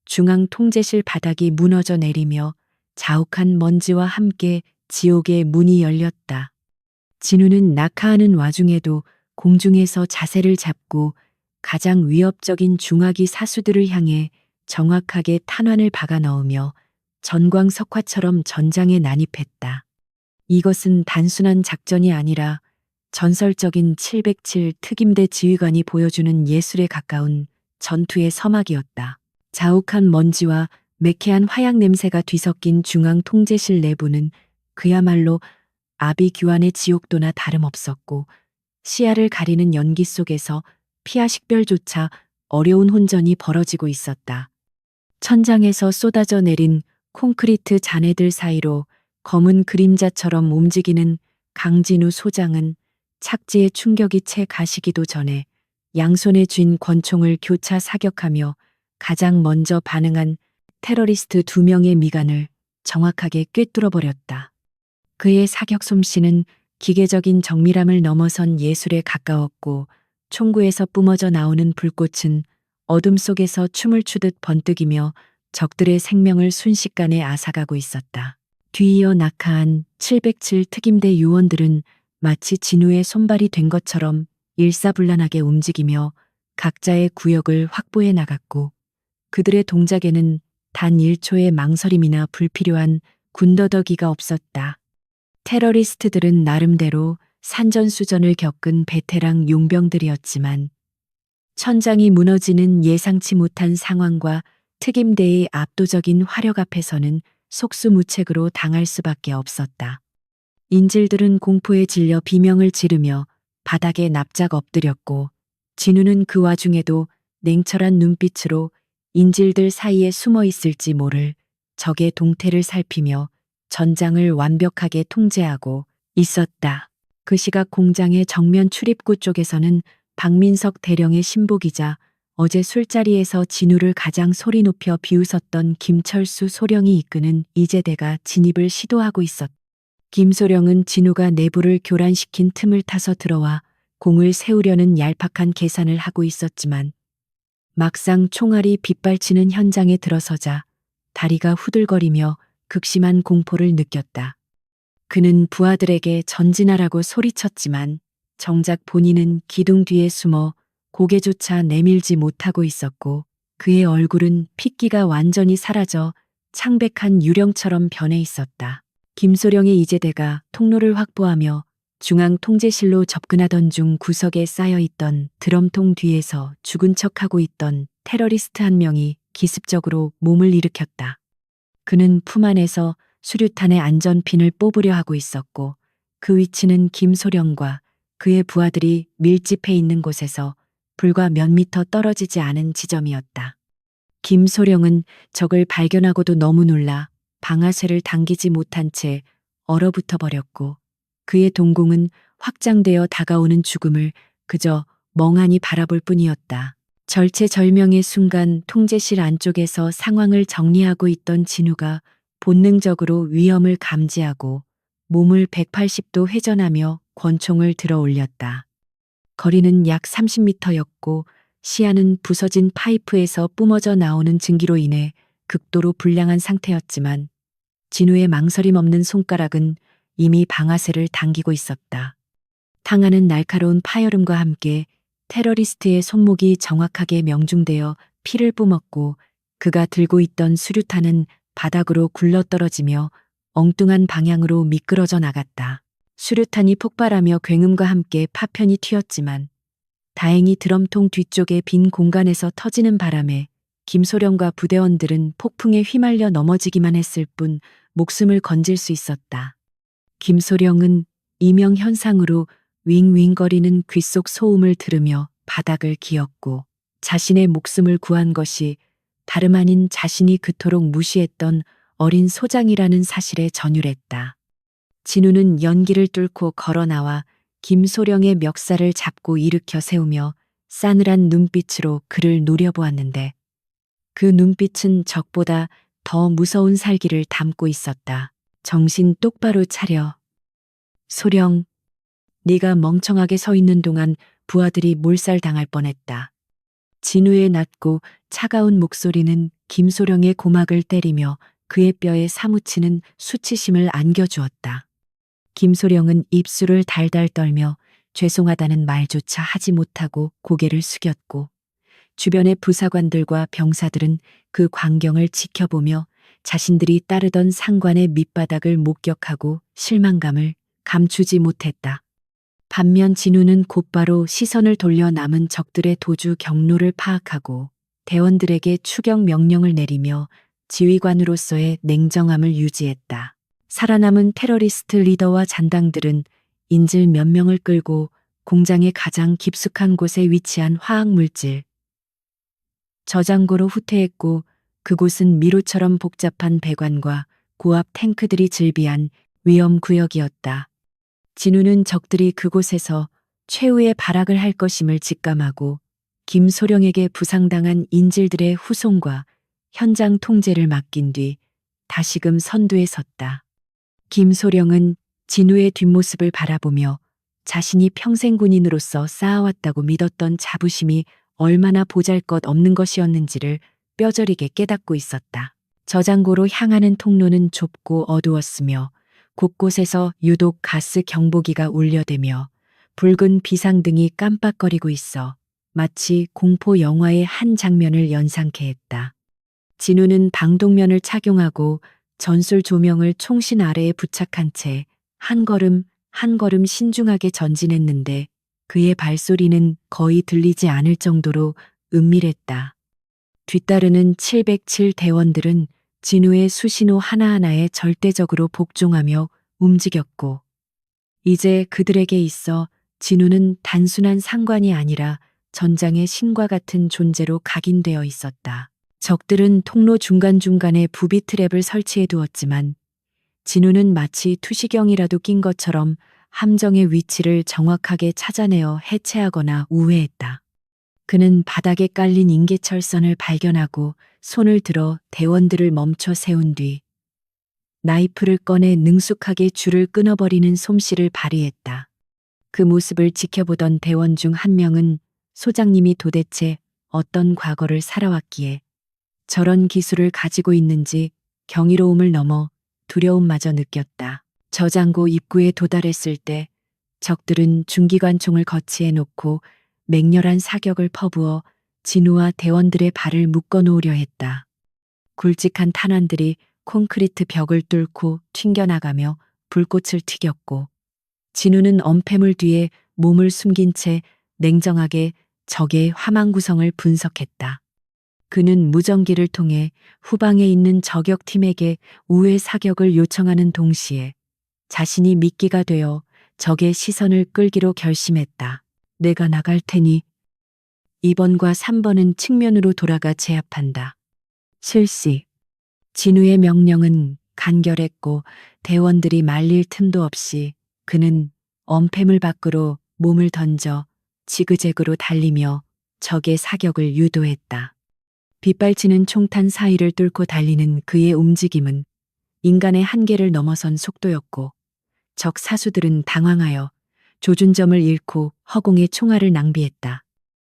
중앙 통제실 바닥이 무너져 내리며 자욱한 먼지와 함께 지옥의 문이 열렸다. 진우는 낙하하는 와중에도 공중에서 자세를 잡고 가장 위협적인 중화기 사수들을 향해 정확하게 탄환을 박아 넣으며 전광석화처럼 전장에 난입했다. 이것은 단순한 작전이 아니라 전설적인 707 특임대 지휘관이 보여주는 예술에 가까운 전투의 서막이었다. 자욱한 먼지와 매캐한 화약 냄새가 뒤섞인 중앙 통제실 내부는 그야말로 아비규환의 지옥도나 다름없었고 시야를 가리는 연기 속에서 피하 식별조차 어려운 혼전이 벌어지고 있었다. 천장에서 쏟아져 내린 콘크리트 잔해들 사이로 검은 그림자처럼 움직이는 강진우 소장은 착지의 충격이 채 가시기도 전에 양손에 쥔 권총을 교차 사격하며 가장 먼저 반응한 테러리스트 2명의 미간을 정확하게 꿰뚫어 버렸다. 그의 사격 솜씨는 기계적인 정밀함을 넘어선 예술에 가까웠고 총구에서 뿜어져 나오는 불꽃은 어둠 속에서 춤을 추듯 번뜩이며 적들의 생명을 순식간에 앗아가고 있었다. 뒤이어 낙하한 707 특임대 요원들은 마치 진우의 손발이 된 것처럼 일사불란하게 움직이며 각자의 구역을 확보해 나갔고 그들의 동작에는 단 1초의 망설임이나 불필요한 군더더기가 없었다. 테러리스트들은 나름대로 산전수전을 겪은 베테랑 용병들이었지만 천장이 무너지는 예상치 못한 상황과 특임대의 압도적인 화력 앞에서는 속수무책으로 당할 수밖에 없었다. 인질들은 공포에 질려 비명을 지르며 바닥에 납작 엎드렸고 진우는 그 와중에도 냉철한 눈빛으로 인질들 사이에 숨어 있을지 모를 적의 동태를 살피며 전장을 완벽하게 통제하고 있었다. 그 시각 공장의 정면 출입구 쪽에서는 박민석 대령의 신복이자 어제 술자리에서 진우를 가장 소리 높여 비웃었던 김철수 소령이 이끄는 이재대가 진입을 시도하고 있었다. 김소령은 진우가 내부를 교란시킨 틈을 타서 들어와 공을 세우려는 얄팍한 계산을 하고 있었지만 막상 총알이 빗발치는 현장에 들어서자 다리가 후들거리며 극심한 공포를 느꼈다. 그는 부하들에게 전진하라고 소리쳤지만 정작 본인은 기둥 뒤에 숨어 고개조차 내밀지 못하고 있었고 그의 얼굴은 핏기가 완전히 사라져 창백한 유령처럼 변해 있었다. 김소령의 이재대가 통로를 확보하며 중앙 통제실로 접근하던 중 구석에 쌓여 있던 드럼통 뒤에서 죽은 척하고 있던 테러리스트 한 명이 기습적으로 몸을 일으켰다. 그는 품 안에서 수류탄의 안전핀을 뽑으려 하고 있었고 그 위치는 김소령과 그의 부하들이 밀집해 있는 곳에서 불과 몇 미터 떨어지지 않은 지점이었다. 김소령은 적을 발견하고도 너무 놀라 방아쇠를 당기지 못한 채 얼어붙어 버렸고 그의 동공은 확장되어 다가오는 죽음을 그저 멍하니 바라볼 뿐이었다. 절체절명의 순간 통제실 안쪽에서 상황을 정리하고 있던 진우가 본능적으로 위험을 감지하고 몸을 180도 회전하며 권총을 들어 올렸다. 거리는 약 30m였고 시야는 부서진 파이프에서 뿜어져 나오는 증기로 인해 극도로 불량한 상태였지만 진우의 망설임 없는 손가락은 이미 방아쇠를 당기고 있었다. 탕하는 날카로운 파열음과 함께 테러리스트의 손목이 정확하게 명중되어 피를 뿜었고 그가 들고 있던 수류탄은 바닥으로 굴러떨어지며 엉뚱한 방향으로 미끄러져 나갔다. 수류탄이 폭발하며 굉음과 함께 파편이 튀었지만 다행히 드럼통 뒤쪽의 빈 공간에서 터지는 바람에 김소령과 부대원들은 폭풍에 휘말려 넘어지기만 했을 뿐 목숨을 건질 수 있었다. 김소령은 이명현상으로 윙윙거리는 귓속 소음을 들으며 바닥을 기었고 자신의 목숨을 구한 것이 다름 아닌 자신이 그토록 무시했던 어린 소장이라는 사실에 전율했다. 진우는 연기를 뚫고 걸어 나와 김소령의 멱살을 잡고 일으켜 세우며 싸늘한 눈빛으로 그를 노려보았는데 그 눈빛은 적보다 더 무서운 살기를 담고 있었다. 정신 똑바로 차려. 소령, 네가 멍청하게 서 있는 동안 부하들이 몰살당할 뻔했다. 진우의 낮고 차가운 목소리는 김소령의 고막을 때리며 그의 뼈에 사무치는 수치심을 안겨주었다. 김소령은 입술을 달달 떨며 죄송하다는 말조차 하지 못하고 고개를 숙였고 주변의 부사관들과 병사들은 그 광경을 지켜보며 자신들이 따르던 상관의 밑바닥을 목격하고 실망감을 감추지 못했다. 반면 진우는 곧바로 시선을 돌려 남은 적들의 도주 경로를 파악하고 대원들에게 추격 명령을 내리며 지휘관으로서의 냉정함을 유지했다. 살아남은 테러리스트 리더와 잔당들은 인질 몇 명을 끌고 공장의 가장 깊숙한 곳에 위치한 화학물질 저장고로 후퇴했고 그곳은 미로처럼 복잡한 배관과 고압 탱크들이 즐비한 위험 구역이었다. 진우는 적들이 그곳에서 최후의 발악을 할 것임을 직감하고 김소령에게 부상당한 인질들의 후송과 현장 통제를 맡긴 뒤 다시금 선두에 섰다. 김소령은 진우의 뒷모습을 바라보며 자신이 평생 군인으로서 쌓아왔다고 믿었던 자부심이 얼마나 보잘것없는 것이었는지를 뼈저리게 깨닫고 있었다. 저장고로 향하는 통로는 좁고 어두웠으며 곳곳에서 유독 가스 경보기가 울려대며 붉은 비상등이 깜빡거리고 있어 마치 공포 영화의 한 장면을 연상케 했다. 진우는 방독면을 착용하고 전술 조명을 총신 아래에 부착한 채 한 걸음 한 걸음 신중하게 전진했는데 그의 발소리는 거의 들리지 않을 정도로 은밀했다. 뒤따르는 707 대원들은 진우의 수신호 하나하나에 절대적으로 복종하며 움직였고 이제 그들에게 있어 진우는 단순한 상관이 아니라 전장의 신과 같은 존재로 각인되어 있었다. 적들은 통로 중간중간에 부비 트랩을 설치해 두었지만 진우는 마치 투시경이라도 낀 것처럼 함정의 위치를 정확하게 찾아내어 해체하거나 우회했다. 그는 바닥에 깔린 인계철선을 발견하고 손을 들어 대원들을 멈춰 세운 뒤 나이프를 꺼내 능숙하게 줄을 끊어버리는 솜씨를 발휘했다. 그 모습을 지켜보던 대원 중 한 명은 소장님이 도대체 어떤 과거를 살아왔기에 저런 기술을 가지고 있는지 경이로움을 넘어 두려움마저 느꼈다. 저장고 입구에 도달했을 때 적들은 중기관총을 거치해 놓고 맹렬한 사격을 퍼부어 진우와 대원들의 발을 묶어 놓으려 했다. 굵직한 탄환들이 콘크리트 벽을 뚫고 튕겨나가며 불꽃을 튀겼고 진우는 엄폐물 뒤에 몸을 숨긴 채 냉정하게 적의 화망 구성을 분석했다. 그는 무전기를 통해 후방에 있는 저격팀에게 우회 사격을 요청하는 동시에 자신이 미끼가 되어 적의 시선을 끌기로 결심했다. 내가 나갈 테니 2번과 3번은 측면으로 돌아가 제압한다. 실시. 진우의 명령은 간결했고 대원들이 말릴 틈도 없이 그는 엄폐물 밖으로 몸을 던져 지그재그로 달리며 적의 사격을 유도했다. 빗발치는 총탄 사이를 뚫고 달리는 그의 움직임은 인간의 한계를 넘어선 속도였고 적 사수들은 당황하여 조준점을 잃고 허공에 총알을 낭비했다.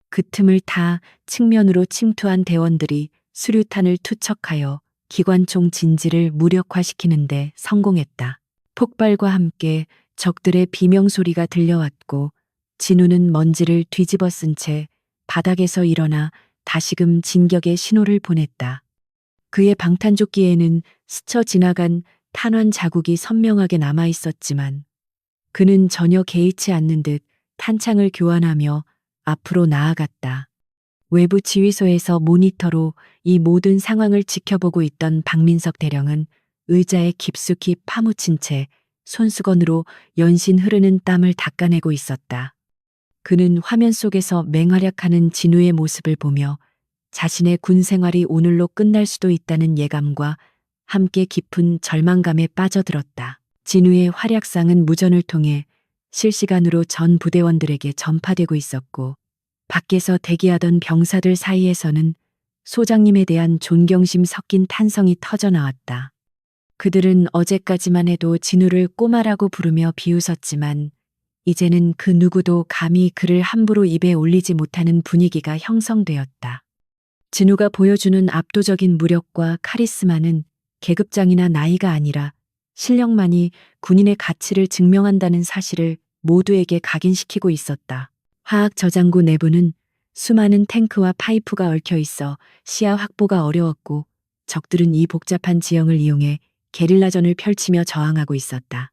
그 틈을 타 측면으로 침투한 대원들이 수류탄을 투척하여 기관총 진지를 무력화시키는데 성공했다. 폭발과 함께 적들의 비명소리가 들려왔고 진우는 먼지를 뒤집어 쓴 채 바닥에서 일어나 다시금 진격의 신호를 보냈다. 그의 방탄조끼에는 스쳐 지나간 탄환 자국이 선명하게 남아 있었지만 그는 전혀 개의치 않는 듯 탄창을 교환하며 앞으로 나아갔다. 외부 지휘소에서 모니터로 이 모든 상황을 지켜보고 있던 박민석 대령은 의자에 깊숙이 파묻힌 채 손수건으로 연신 흐르는 땀을 닦아내고 있었다. 그는 화면 속에서 맹활약하는 진우의 모습을 보며 자신의 군 생활이 오늘로 끝날 수도 있다는 예감과 함께 깊은 절망감에 빠져들었다. 진우의 활약상은 무전을 통해 실시간으로 전 부대원들에게 전파되고 있었고 밖에서 대기하던 병사들 사이에서는 소장님에 대한 존경심 섞인 탄성이 터져나왔다. 그들은 어제까지만 해도 진우를 꼬마라고 부르며 비웃었지만 이제는 그 누구도 감히 그를 함부로 입에 올리지 못하는 분위기가 형성되었다. 진우가 보여주는 압도적인 무력과 카리스마는 계급장이나 나이가 아니라 실력만이 군인의 가치를 증명한다는 사실을 모두에게 각인시키고 있었다. 화학 저장고 내부는 수많은 탱크와 파이프가 얽혀 있어 시야 확보가 어려웠고 적들은 이 복잡한 지형을 이용해 게릴라전을 펼치며 저항하고 있었다.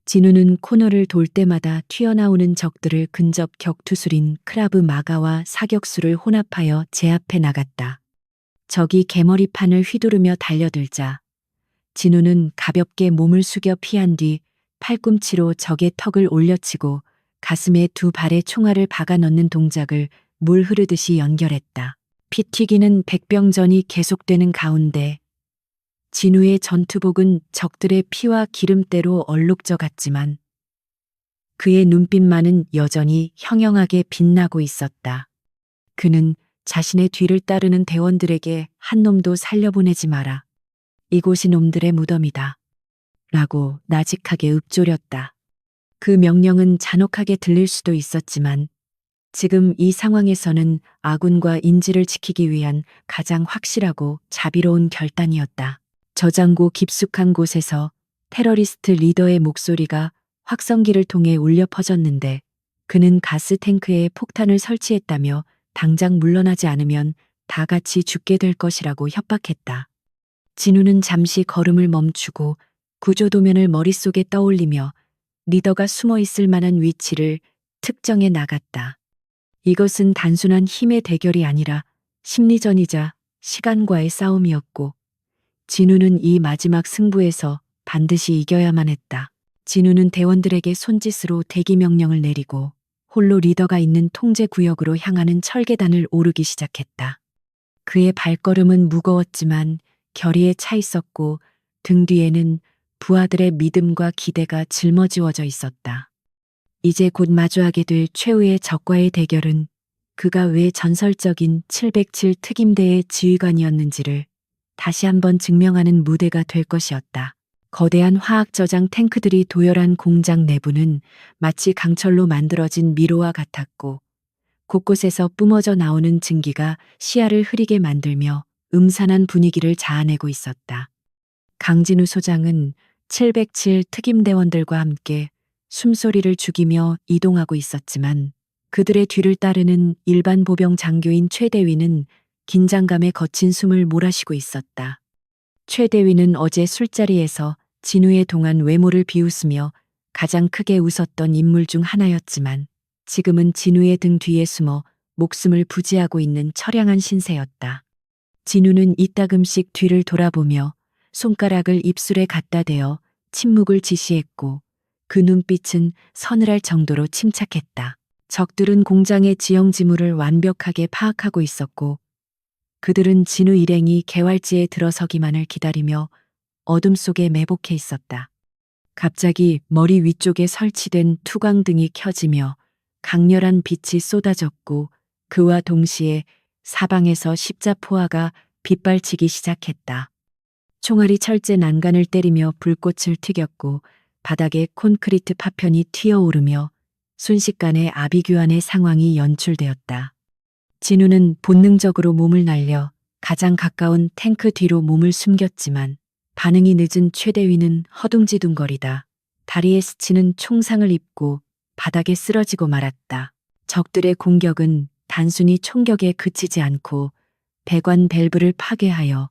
진우는 코너를 돌 때마다 튀어나오는 적들을 근접 격투술인 크라브 마가와 사격수를 혼합하여 제압해 나갔다. 적이 개머리판을 휘두르며 달려들자 진우는 가볍게 몸을 숙여 피한 뒤 팔꿈치로 적의 턱을 올려치고 가슴에 두 발의 총알을 박아 넣는 동작을 물 흐르듯이 연결했다. 피 튀기는 백병전이 계속되는 가운데 진우의 전투복은 적들의 피와 기름때로 얼룩져 갔지만 그의 눈빛만은 여전히 형형하게 빛나고 있었다. 그는 자신의 뒤를 따르는 대원들에게 한 놈도 살려보내지 마라. 이곳이 놈들의 무덤이다. 라고 나직하게 읊조렸다. 그 명령은 잔혹하게 들릴 수도 있었지만 지금 이 상황에서는 아군과 인지를 지키기 위한 가장 확실하고 자비로운 결단이었다. 저장고 깊숙한 곳에서 테러리스트 리더의 목소리가 확성기를 통해 울려 퍼졌는데 그는 가스 탱크에 폭탄을 설치했다며 당장 물러나지 않으면 다 같이 죽게 될 것이라고 협박했다. 진우는 잠시 걸음을 멈추고 구조도면을 머릿속에 떠올리며 리더가 숨어 있을 만한 위치를 특정해 나갔다. 이것은 단순한 힘의 대결이 아니라 심리전이자 시간과의 싸움이었고 진우는 이 마지막 승부에서 반드시 이겨야만 했다. 진우는 대원들에게 손짓으로 대기 명령을 내리고 홀로 리더가 있는 통제 구역으로 향하는 철계단을 오르기 시작했다. 그의 발걸음은 무거웠지만 결의에 차 있었고 등 뒤에는 부하들의 믿음과 기대가 짊어지워져 있었다. 이제 곧 마주하게 될 최후의 적과의 대결은 그가 왜 전설적인 707 특임대의 지휘관이었는지를 다시 한번 증명하는 무대가 될 것이었다. 거대한 화학 저장 탱크들이 도열한 공장 내부는 마치 강철로 만들어진 미로와 같았고, 곳곳에서 뿜어져 나오는 증기가 시야를 흐리게 만들며 음산한 분위기를 자아내고 있었다. 강진우 소장은 707 특임대원들과 함께 숨소리를 죽이며 이동하고 있었지만, 그들의 뒤를 따르는 일반 보병 장교인 최대위는 긴장감에 거친 숨을 몰아쉬고 있었다. 최대위는 어제 술자리에서 진우의 동안 외모를 비웃으며 가장 크게 웃었던 인물 중 하나였지만, 지금은 진우의 등 뒤에 숨어 목숨을 부지하고 있는 처량한 신세였다. 진우는 이따금씩 뒤를 돌아보며 손가락을 입술에 갖다 대어 침묵을 지시했고, 그 눈빛은 서늘할 정도로 침착했다. 적들은 공장의 지형지물을 완벽하게 파악하고 있었고, 그들은 진우 일행이 개활지에 들어서기만을 기다리며 어둠 속에 매복해 있었다. 갑자기 머리 위쪽에 설치된 투광등이 켜지며 강렬한 빛이 쏟아졌고, 그와 동시에 사방에서 십자포화가 빗발치기 시작했다. 총알이 철제 난간을 때리며 불꽃을 튀겼고, 바닥에 콘크리트 파편이 튀어오르며 순식간에 아비규환의 상황이 연출되었다. 진우는 본능적으로 몸을 날려 가장 가까운 탱크 뒤로 몸을 숨겼지만, 반응이 늦은 최대위는 허둥지둥거리다 다리에 스치는 총상을 입고 바닥에 쓰러지고 말았다. 적들의 공격은 단순히 총격에 그치지 않고 배관 밸브를 파괴하여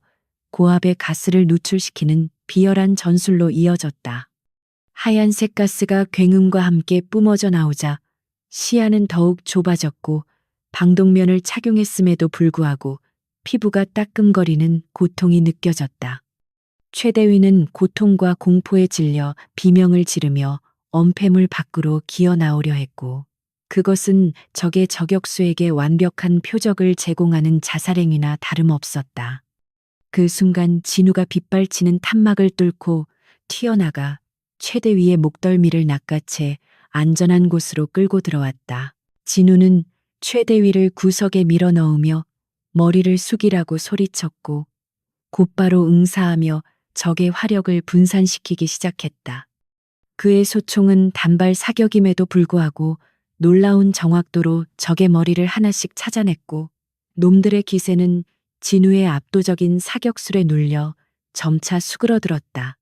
고압의 가스를 누출시키는 비열한 전술로 이어졌다. 하얀색 가스가 굉음과 함께 뿜어져 나오자 시야는 더욱 좁아졌고, 방독면을 착용했음에도 불구하고 피부가 따끔거리는 고통이 느껴졌다. 최대위는 고통과 공포에 질려 비명을 지르며 엄폐물 밖으로 기어 나오려 했고, 그것은 적의 저격수에게 완벽한 표적을 제공하는 자살행위나 다름없었다. 그 순간 진우가 빗발치는 탄막을 뚫고 튀어나가 최대위의 목덜미를 낚아채 안전한 곳으로 끌고 들어왔다. 진우는 최대위를 구석에 밀어넣으며 머리를 숙이라고 소리쳤고, 곧바로 응사하며 적의 화력을 분산시키기 시작했다. 그의 소총은 단발 사격임에도 불구하고 놀라운 정확도로 적의 머리를 하나씩 찾아냈고, 놈들의 기세는 진우의 압도적인 사격술에 눌려 점차 수그러들었다.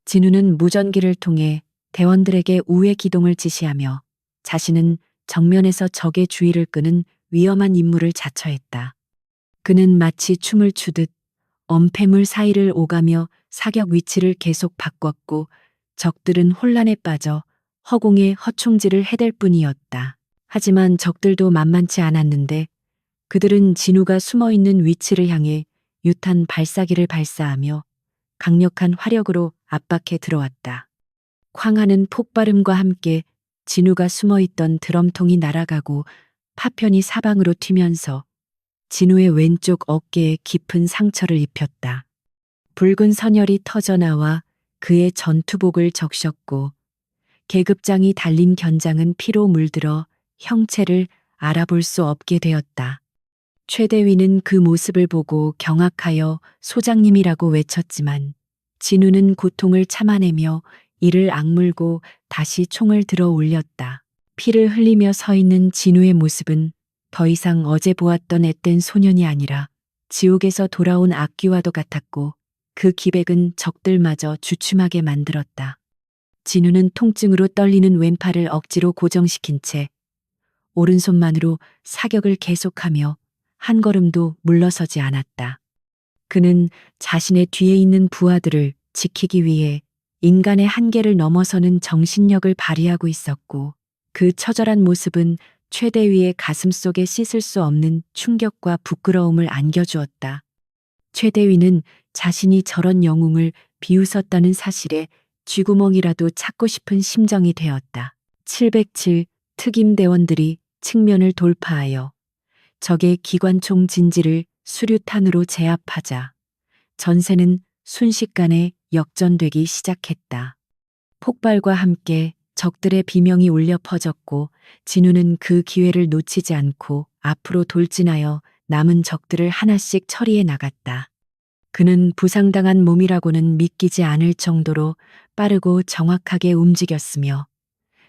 진우는 무전기를 통해 대원들에게 우회 기동을 지시하며 자신은 정면에서 적의 주의를 끄는 위험한 임무를 자처했다. 그는 마치 춤을 추듯 엄폐물 사이를 오가며 사격 위치를 계속 바꿨고, 적들은 혼란에 빠져 허공에 허충질을 해댈 뿐이었다. 하지만 적들도 만만치 않았는데, 그들은 진우가 숨어있는 위치를 향해 유탄 발사기를 발사하며 강력한 화력으로 압박해 들어왔다. 쾅하는 폭발음과 함께 진우가 숨어있던 드럼통이 날아가고 파편이 사방으로 튀면서 진우의 왼쪽 어깨에 깊은 상처를 입혔다. 붉은 선혈이 터져나와 그의 전투복을 적셨고, 계급장이 달린 견장은 피로 물들어 형체를 알아볼 수 없게 되었다. 최대위는 그 모습을 보고 경악하여 소장님이라고 외쳤지만, 진우는 고통을 참아내며 이를 악물고 다시 총을 들어 올렸다. 피를 흘리며 서 있는 진우의 모습은 더 이상 어제 보았던 앳된 소년이 아니라 지옥에서 돌아온 악귀와도 같았고, 그 기백은 적들마저 주춤하게 만들었다. 진우는 통증으로 떨리는 왼팔을 억지로 고정시킨 채 오른손만으로 사격을 계속하며 한 걸음도 물러서지 않았다. 그는 자신의 뒤에 있는 부하들을 지키기 위해 인간의 한계를 넘어서는 정신력을 발휘하고 있었고, 그 처절한 모습은 최대위의 가슴 속에 씻을 수 없는 충격과 부끄러움을 안겨주었다. 최대위는 자신이 저런 영웅을 비웃었다는 사실에 쥐구멍이라도 찾고 싶은 심정이 되었다. 707 특임대원들이 측면을 돌파하여 적의 기관총 진지를 수류탄으로 제압하자 전세는 순식간에 역전되기 시작했다. 폭발과 함께 적들의 비명이 울려 퍼졌고 진우는 그 기회를 놓치지 않고 앞으로 돌진하여 남은 적들을 하나씩 처리해 나갔다. 그는 부상당한 몸이라고는 믿기지 않을 정도로 빠르고 정확하게 움직였으며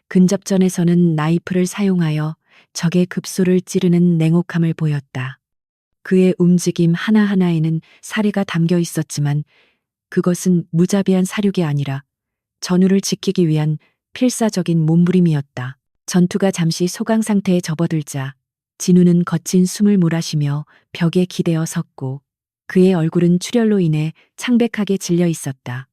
근접전에서는 나이프를 사용하여 적의 급소를 찌르는 냉혹함을 보였다. 그의 움직임 하나하나에는 사리가 담겨 있었지만 그것은 무자비한 사륙이 아니라 전우를 지키기 위한 필사적인 몸부림이었다. 전투가 잠시 소강 상태에 접어들자 진우는 거친 숨을 몰아쉬며 벽에 기대어 섰고 그의 얼굴은 출혈로 인해 창백하게 질려 있었다.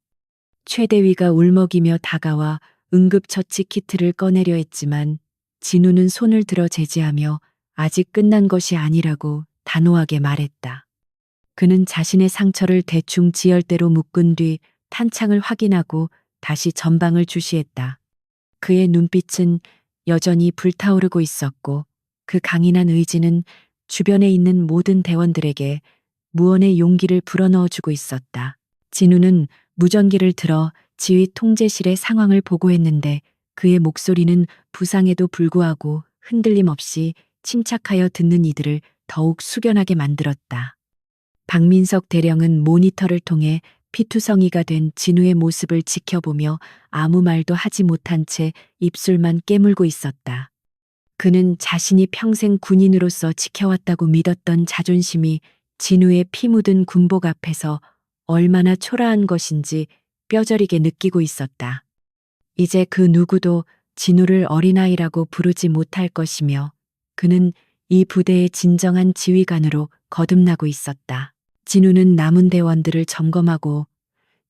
최대위가 울먹이며 다가와 응급처치 키트를 꺼내려 했지만 진우는 손을 들어 제지하며 아직 끝난 것이 아니라고 단호하게 말했다. 그는 자신의 상처를 대충 지혈대로 묶은 뒤 탄창을 확인하고 다시 전방을 주시했다. 그의 눈빛은 여전히 불타오르고 있었고 그 강인한 의지는 주변에 있는 모든 대원들에게 무언의 용기를 불어넣어주고 있었다. 진우는 무전기를 들어 지휘 통제실의 상황을 보고했는데 그의 목소리는 부상에도 불구하고 흔들림 없이 침착하여 듣는 이들을 더욱 숙연하게 만들었다. 박민석 대령은 모니터를 통해 피투성이가 된 진우의 모습을 지켜보며 아무 말도 하지 못한 채 입술만 깨물고 있었다. 그는 자신이 평생 군인으로서 지켜왔다고 믿었던 자존심이 진우의 피 묻은 군복 앞에서 얼마나 초라한 것인지 뼈저리게 느끼고 있었다. 이제 그 누구도 진우를 어린아이라고 부르지 못할 것이며 그는 이 부대의 진정한 지휘관으로 거듭나고 있었다. 진우는 남은 대원들을 점검하고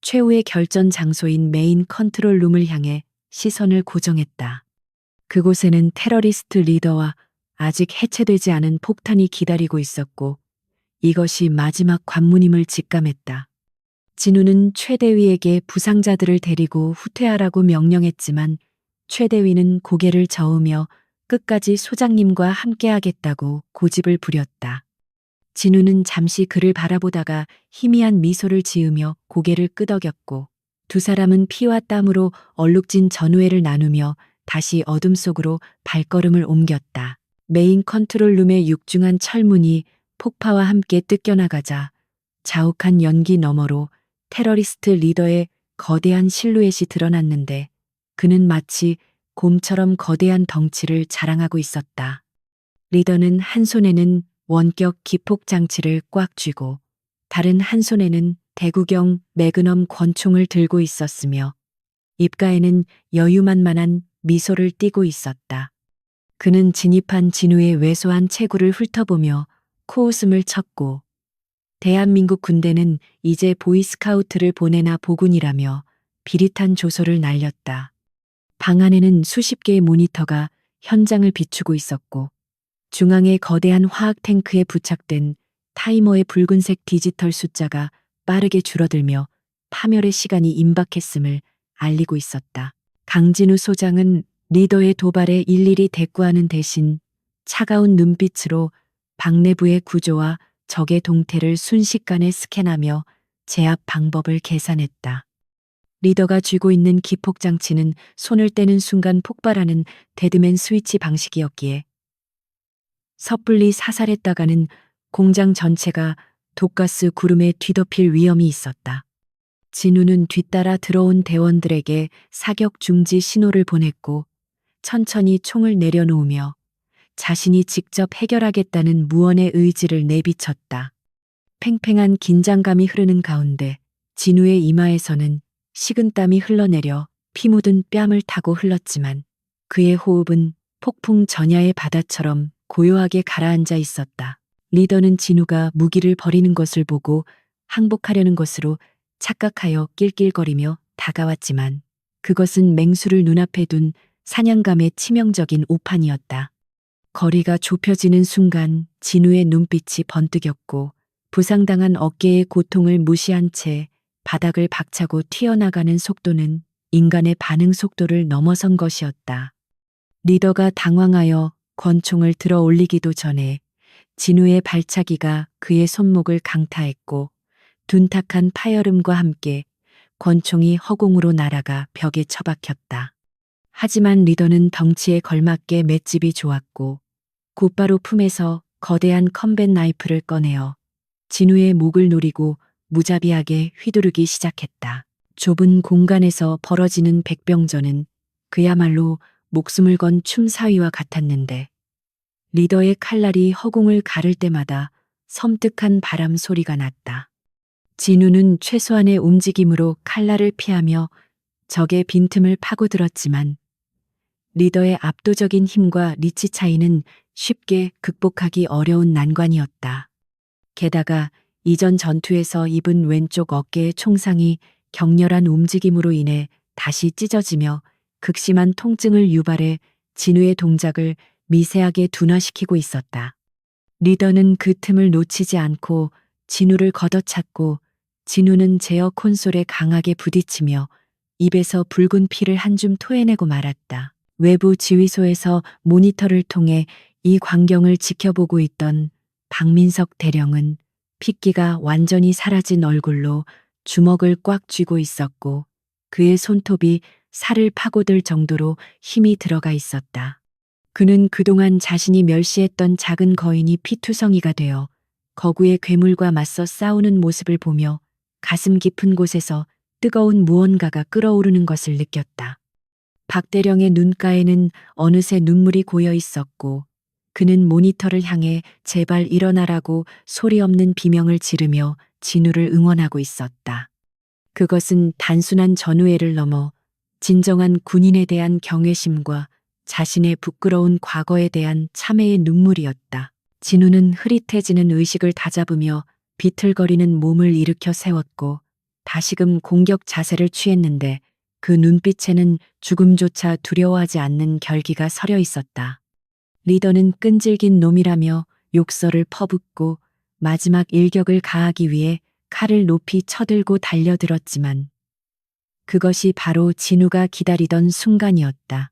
최후의 결전 장소인 메인 컨트롤 룸을 향해 시선을 고정했다. 그곳에는 테러리스트 리더와 아직 해체되지 않은 폭탄이 기다리고 있었고 이것이 마지막 관문임을 직감했다. 진우는 최대위에게 부상자들을 데리고 후퇴하라고 명령했지만 최대위는 고개를 저으며 끝까지 소장님과 함께하겠다고 고집을 부렸다. 진우는 잠시 그를 바라보다가 희미한 미소를 지으며 고개를 끄덕였고 두 사람은 피와 땀으로 얼룩진 전우회를 나누며 다시 어둠 속으로 발걸음을 옮겼다. 메인 컨트롤룸의 육중한 철문이 폭파와 함께 뜯겨나가자 자욱한 연기 너머로 테러리스트 리더의 거대한 실루엣이 드러났는데 그는 마치 곰처럼 거대한 덩치를 자랑하고 있었다. 리더는 한 손에는 원격 기폭 장치를 꽉 쥐고 다른 한 손에는 대구경 매그넘 권총을 들고 있었으며 입가에는 여유만만한 미소를 띠고 있었다. 그는 진입한 진우의 왜소한 체구를 훑어보며 코웃음을 쳤고 대한민국 군대는 이제 보이스카우트를 보내나 보군이라며 비릿한 조소를 날렸다. 방 안에는 수십 개의 모니터가 현장을 비추고 있었고 중앙의 거대한 화학 탱크에 부착된 타이머의 붉은색 디지털 숫자가 빠르게 줄어들며 파멸의 시간이 임박했음을 알리고 있었다. 강진우 소장은 리더의 도발에 일일이 대꾸하는 대신 차가운 눈빛으로 방 내부의 구조와 적의 동태를 순식간에 스캔하며 제압 방법을 계산했다. 리더가 쥐고 있는 기폭장치는 손을 떼는 순간 폭발하는 데드맨 스위치 방식이었기에 섣불리 사살했다가는 공장 전체가 독가스 구름에 뒤덮일 위험이 있었다. 진우는 뒤따라 들어온 대원들에게 사격 중지 신호를 보냈고 천천히 총을 내려놓으며 자신이 직접 해결하겠다는 무언의 의지를 내비쳤다. 팽팽한 긴장감이 흐르는 가운데 진우의 이마에서는 식은땀이 흘러내려 피 묻은 뺨을 타고 흘렀지만 그의 호흡은 폭풍 전야의 바다처럼 고요하게 가라앉아 있었다. 리더는 진우가 무기를 버리는 것을 보고 항복하려는 것으로 착각하여 낄낄거리며 다가왔지만 그것은 맹수를 눈앞에 둔 사냥감의 치명적인 오판이었다. 거리가 좁혀지는 순간 진우의 눈빛이 번뜩였고 부상당한 어깨의 고통을 무시한 채 바닥을 박차고 튀어나가는 속도는 인간의 반응 속도를 넘어선 것이었다. 리더가 당황하여 권총을 들어 올리기도 전에 진우의 발차기가 그의 손목을 강타했고 둔탁한 파열음과 함께 권총이 허공으로 날아가 벽에 처박혔다. 하지만 리더는 덩치에 걸맞게 맷집이 좋았고 곧바로 품에서 거대한 컴뱃 나이프를 꺼내어 진우의 목을 노리고 무자비하게 휘두르기 시작했다. 좁은 공간에서 벌어지는 백병전은 그야말로 목숨을 건 춤사위와 같았는데 리더의 칼날이 허공을 가를 때마다 섬뜩한 바람 소리가 났다. 진우는 최소한의 움직임으로 칼날을 피하며 적의 빈틈을 파고들었지만 리더의 압도적인 힘과 리치 차이는 쉽게 극복하기 어려운 난관이었다. 게다가 이전 전투에서 입은 왼쪽 어깨의 총상이 격렬한 움직임으로 인해 다시 찢어지며 극심한 통증을 유발해 진우의 동작을 미세하게 둔화시키고 있었다. 리더는 그 틈을 놓치지 않고 진우를 걷어찼고 진우는 제어 콘솔에 강하게 부딪히며 입에서 붉은 피를 한 줌 토해내고 말았다. 외부 지휘소에서 모니터를 통해 이 광경을 지켜보고 있던 박민석 대령은 핏기가 완전히 사라진 얼굴로 주먹을 꽉 쥐고 있었고 그의 손톱이 살을 파고들 정도로 힘이 들어가 있었다. 그는 그동안 자신이 멸시했던 작은 거인이 피투성이가 되어 거구의 괴물과 맞서 싸우는 모습을 보며 가슴 깊은 곳에서 뜨거운 무언가가 끓어오르는 것을 느꼈다. 박대령의 눈가에는 어느새 눈물이 고여 있었고 그는 모니터를 향해 제발 일어나라고 소리 없는 비명을 지르며 진우를 응원하고 있었다. 그것은 단순한 전우애를 넘어 진정한 군인에 대한 경외심과 자신의 부끄러운 과거에 대한 참회의 눈물이었다. 진우는 흐릿해지는 의식을 다잡으며 비틀거리는 몸을 일으켜 세웠고 다시금 공격 자세를 취했는데 그 눈빛에는 죽음조차 두려워하지 않는 결기가 서려 있었다. 리더는 끈질긴 놈이라며 욕설을 퍼붓고 마지막 일격을 가하기 위해 칼을 높이 쳐들고 달려들었지만 그것이 바로 진우가 기다리던 순간이었다.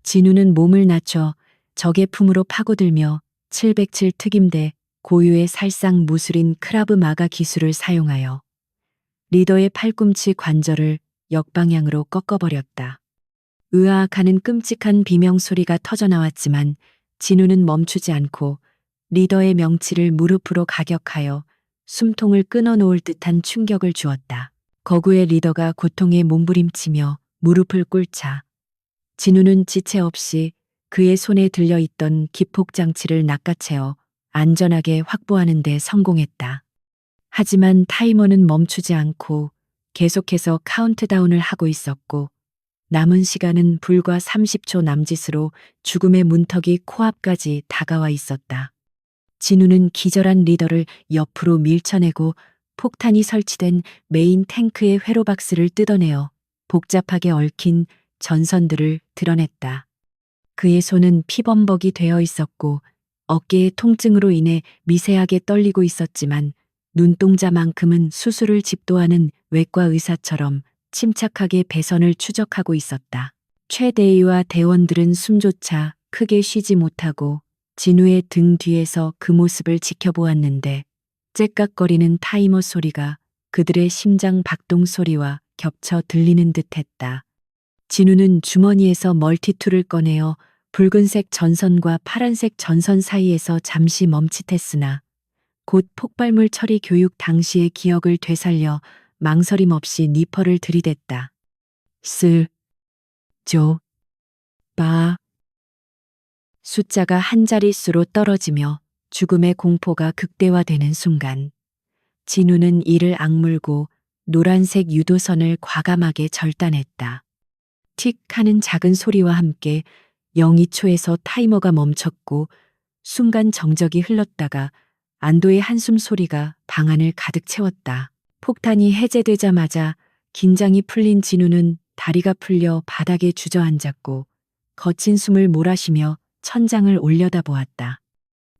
진우는 몸을 낮춰 적의 품으로 파고들며 707 특임대 고유의 살상 무술인 크라브 마가 기술을 사용하여 리더의 팔꿈치 관절을 역방향으로 꺾어버렸다. 으아악하는 끔찍한 비명 소리가 터져나왔지만 진우는 멈추지 않고 리더의 명치를 무릎으로 가격하여 숨통을 끊어놓을 듯한 충격을 주었다. 거구의 리더가 고통에 몸부림치며 무릎을 꿇자 진우는 지체 없이 그의 손에 들려있던 기폭장치를 낚아채어 안전하게 확보하는 데 성공했다. 하지만 타이머는 멈추지 않고 계속해서 카운트다운을 하고 있었고 남은 시간은 불과 30초 남짓으로 죽음의 문턱이 코앞까지 다가와 있었다. 진우는 기절한 리더를 옆으로 밀쳐내고 폭탄이 설치된 메인 탱크의 회로박스를 뜯어내어 복잡하게 얽힌 전선들을 드러냈다. 그의 손은 피범벅이 되어 있었고 어깨의 통증으로 인해 미세하게 떨리고 있었지만 눈동자만큼은 수술을 집도하는 외과 의사처럼 침착하게 배선을 추적하고 있었다. 최대위와 대원들은 숨조차 크게 쉬지 못하고 진우의 등 뒤에서 그 모습을 지켜보았는데 째깍거리는 타이머 소리가 그들의 심장 박동 소리와 겹쳐 들리는 듯했다. 진우는 주머니에서 멀티툴을 꺼내어 붉은색 전선과 파란색 전선 사이에서 잠시 멈칫했으나 곧 폭발물 처리 교육 당시의 기억을 되살려 망설임 없이 니퍼를 들이댔다. 바. 숫자가 한 자릿수로 떨어지며 죽음의 공포가 극대화되는 순간 진우는 이를 악물고 노란색 유도선을 과감하게 절단했다. 틱 하는 작은 소리와 함께 02초에서 타이머가 멈췄고 순간 정적이 흘렀다가 안도의 한숨 소리가 방안을 가득 채웠다. 폭탄이 해제되자마자 긴장이 풀린 진우는 다리가 풀려 바닥에 주저앉았고 거친 숨을 몰아쉬며 천장을 올려다보았다.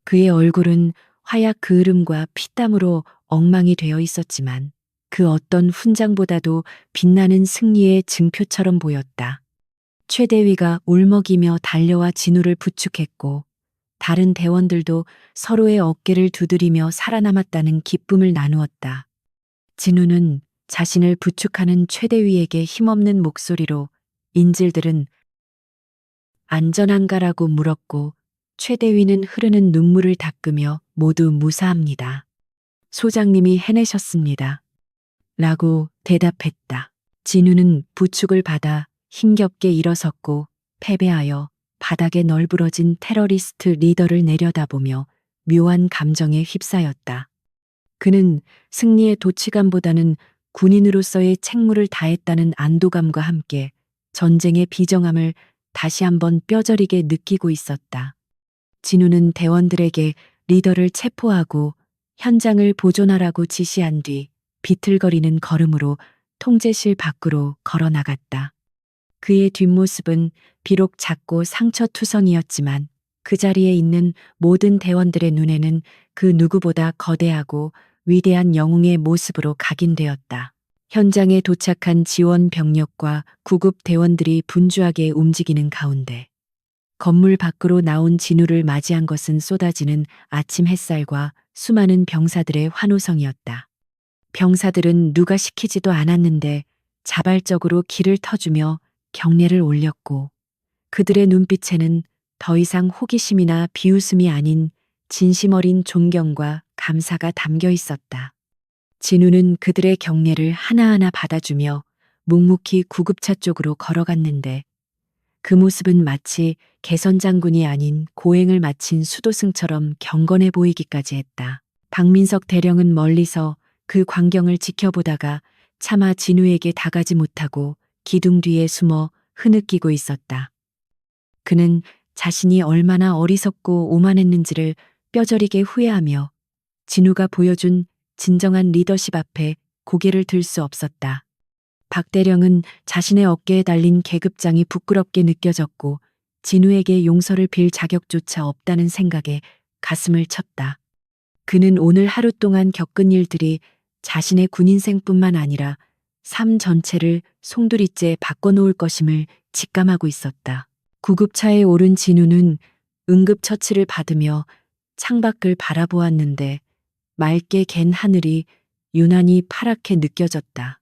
그의 얼굴은 화약 그을음과 피땀으로 엉망이 되어 있었지만 그 어떤 훈장보다도 빛나는 승리의 증표처럼 보였다. 최대위가 울먹이며 달려와 진우를 부축했고 다른 대원들도 서로의 어깨를 두드리며 살아남았다는 기쁨을 나누었다. 진우는 자신을 부축하는 최대위에게 힘없는 목소리로 인질들은 안전한가라고 물었고 최대위는 흐르는 눈물을 닦으며 모두 무사합니다. 소장님이 해내셨습니다. 라고 대답했다. 진우는 부축을 받아 힘겹게 일어섰고 패배하여 바닥에 널브러진 테러리스트 리더를 내려다보며 묘한 감정에 휩싸였다. 그는 승리의 도취감보다는 군인으로서의 책무를 다했다는 안도감과 함께 전쟁의 비정함을 다시 한번 뼈저리게 느끼고 있었다. 진우는 대원들에게 리더를 체포하고 현장을 보존하라고 지시한 뒤 비틀거리는 걸음으로 통제실 밖으로 걸어 나갔다. 그의 뒷모습은 비록 작고 상처투성이었지만 그 자리에 있는 모든 대원들의 눈에는 그 누구보다 거대하고 위대한 영웅의 모습으로 각인되었다. 현장에 도착한 지원 병력과 구급 대원들이 분주하게 움직이는 가운데 건물 밖으로 나온 진우를 맞이한 것은 쏟아지는 아침 햇살과 수많은 병사들의 환호성이었다. 병사들은 누가 시키지도 않았는데 자발적으로 길을 터주며 경례를 올렸고 그들의 눈빛에는 더 이상 호기심이나 비웃음이 아닌 진심 어린 존경과 감사가 담겨 있었다. 진우는 그들의 경례를 하나하나 받아주며 묵묵히 구급차 쪽으로 걸어갔는데 그 모습은 마치 개선 장군이 아닌 고행을 마친 수도승처럼 경건해 보이기까지 했다. 박민석 대령은 멀리서 그 광경을 지켜보다가 차마 진우에게 다가지 못하고 기둥 뒤에 숨어 흐느끼고 있었다. 그는 자신이 얼마나 어리석고 오만했는지를 뼈저리게 후회하며 진우가 보여준 진정한 리더십 앞에 고개를 들 수 없었다. 박 대령은 자신의 어깨에 달린 계급장이 부끄럽게 느껴졌고 진우에게 용서를 빌 자격조차 없다는 생각에 가슴을 쳤다. 그는 오늘 하루 동안 겪은 일들이 자신의 군인생뿐만 아니라 삶 전체를 송두리째 바꿔놓을 것임을 직감하고 있었다. 구급차에 오른 진우는 응급처치를 받으며 창밖을 바라보았는데 맑게 갠 하늘이 유난히 파랗게 느껴졌다.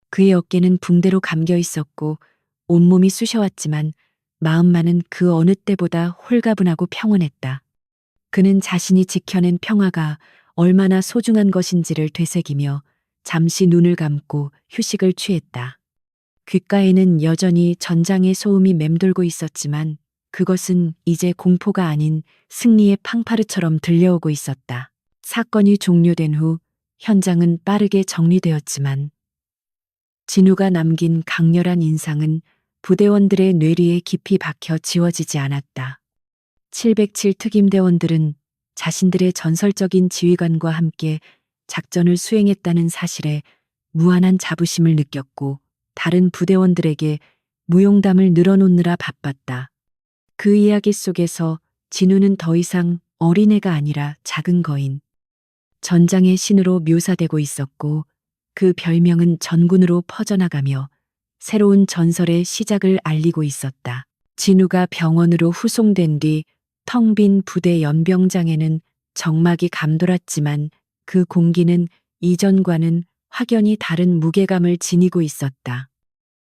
그의 어깨는 붕대로 감겨 있었고 온몸이 쑤셔왔지만 마음만은 그 어느 때보다 홀가분하고 평온했다. 그는 자신이 지켜낸 평화가 얼마나 소중한 것인지를 되새기며 잠시 눈을 감고 휴식을 취했다. 귓가에는 여전히 전장의 소음이 맴돌고 있었지만 그것은 이제 공포가 아닌 승리의 팡파르처럼 들려오고 있었다. 사건이 종료된 후 현장은 빠르게 정리되었지만 진우가 남긴 강렬한 인상은 부대원들의 뇌리에 깊이 박혀 지워지지 않았다. 707 특임대원들은 자신들의 전설적인 지휘관과 함께 작전을 수행했다는 사실에 무한한 자부심을 느꼈고 다른 부대원들에게 무용담을 늘어놓느라 바빴다. 그 이야기 속에서 진우는 더 이상 어린애가 아니라 작은 거인, 전장의 신으로 묘사되고 있었고 그 별명은 전군으로 퍼져나가며 새로운 전설의 시작을 알리고 있었다. 진우가 병원으로 후송된 뒤 텅 빈 부대 연병장에는 정막이 감돌았지만 그 공기는 이전과는 확연히 다른 무게감을 지니고 있었다.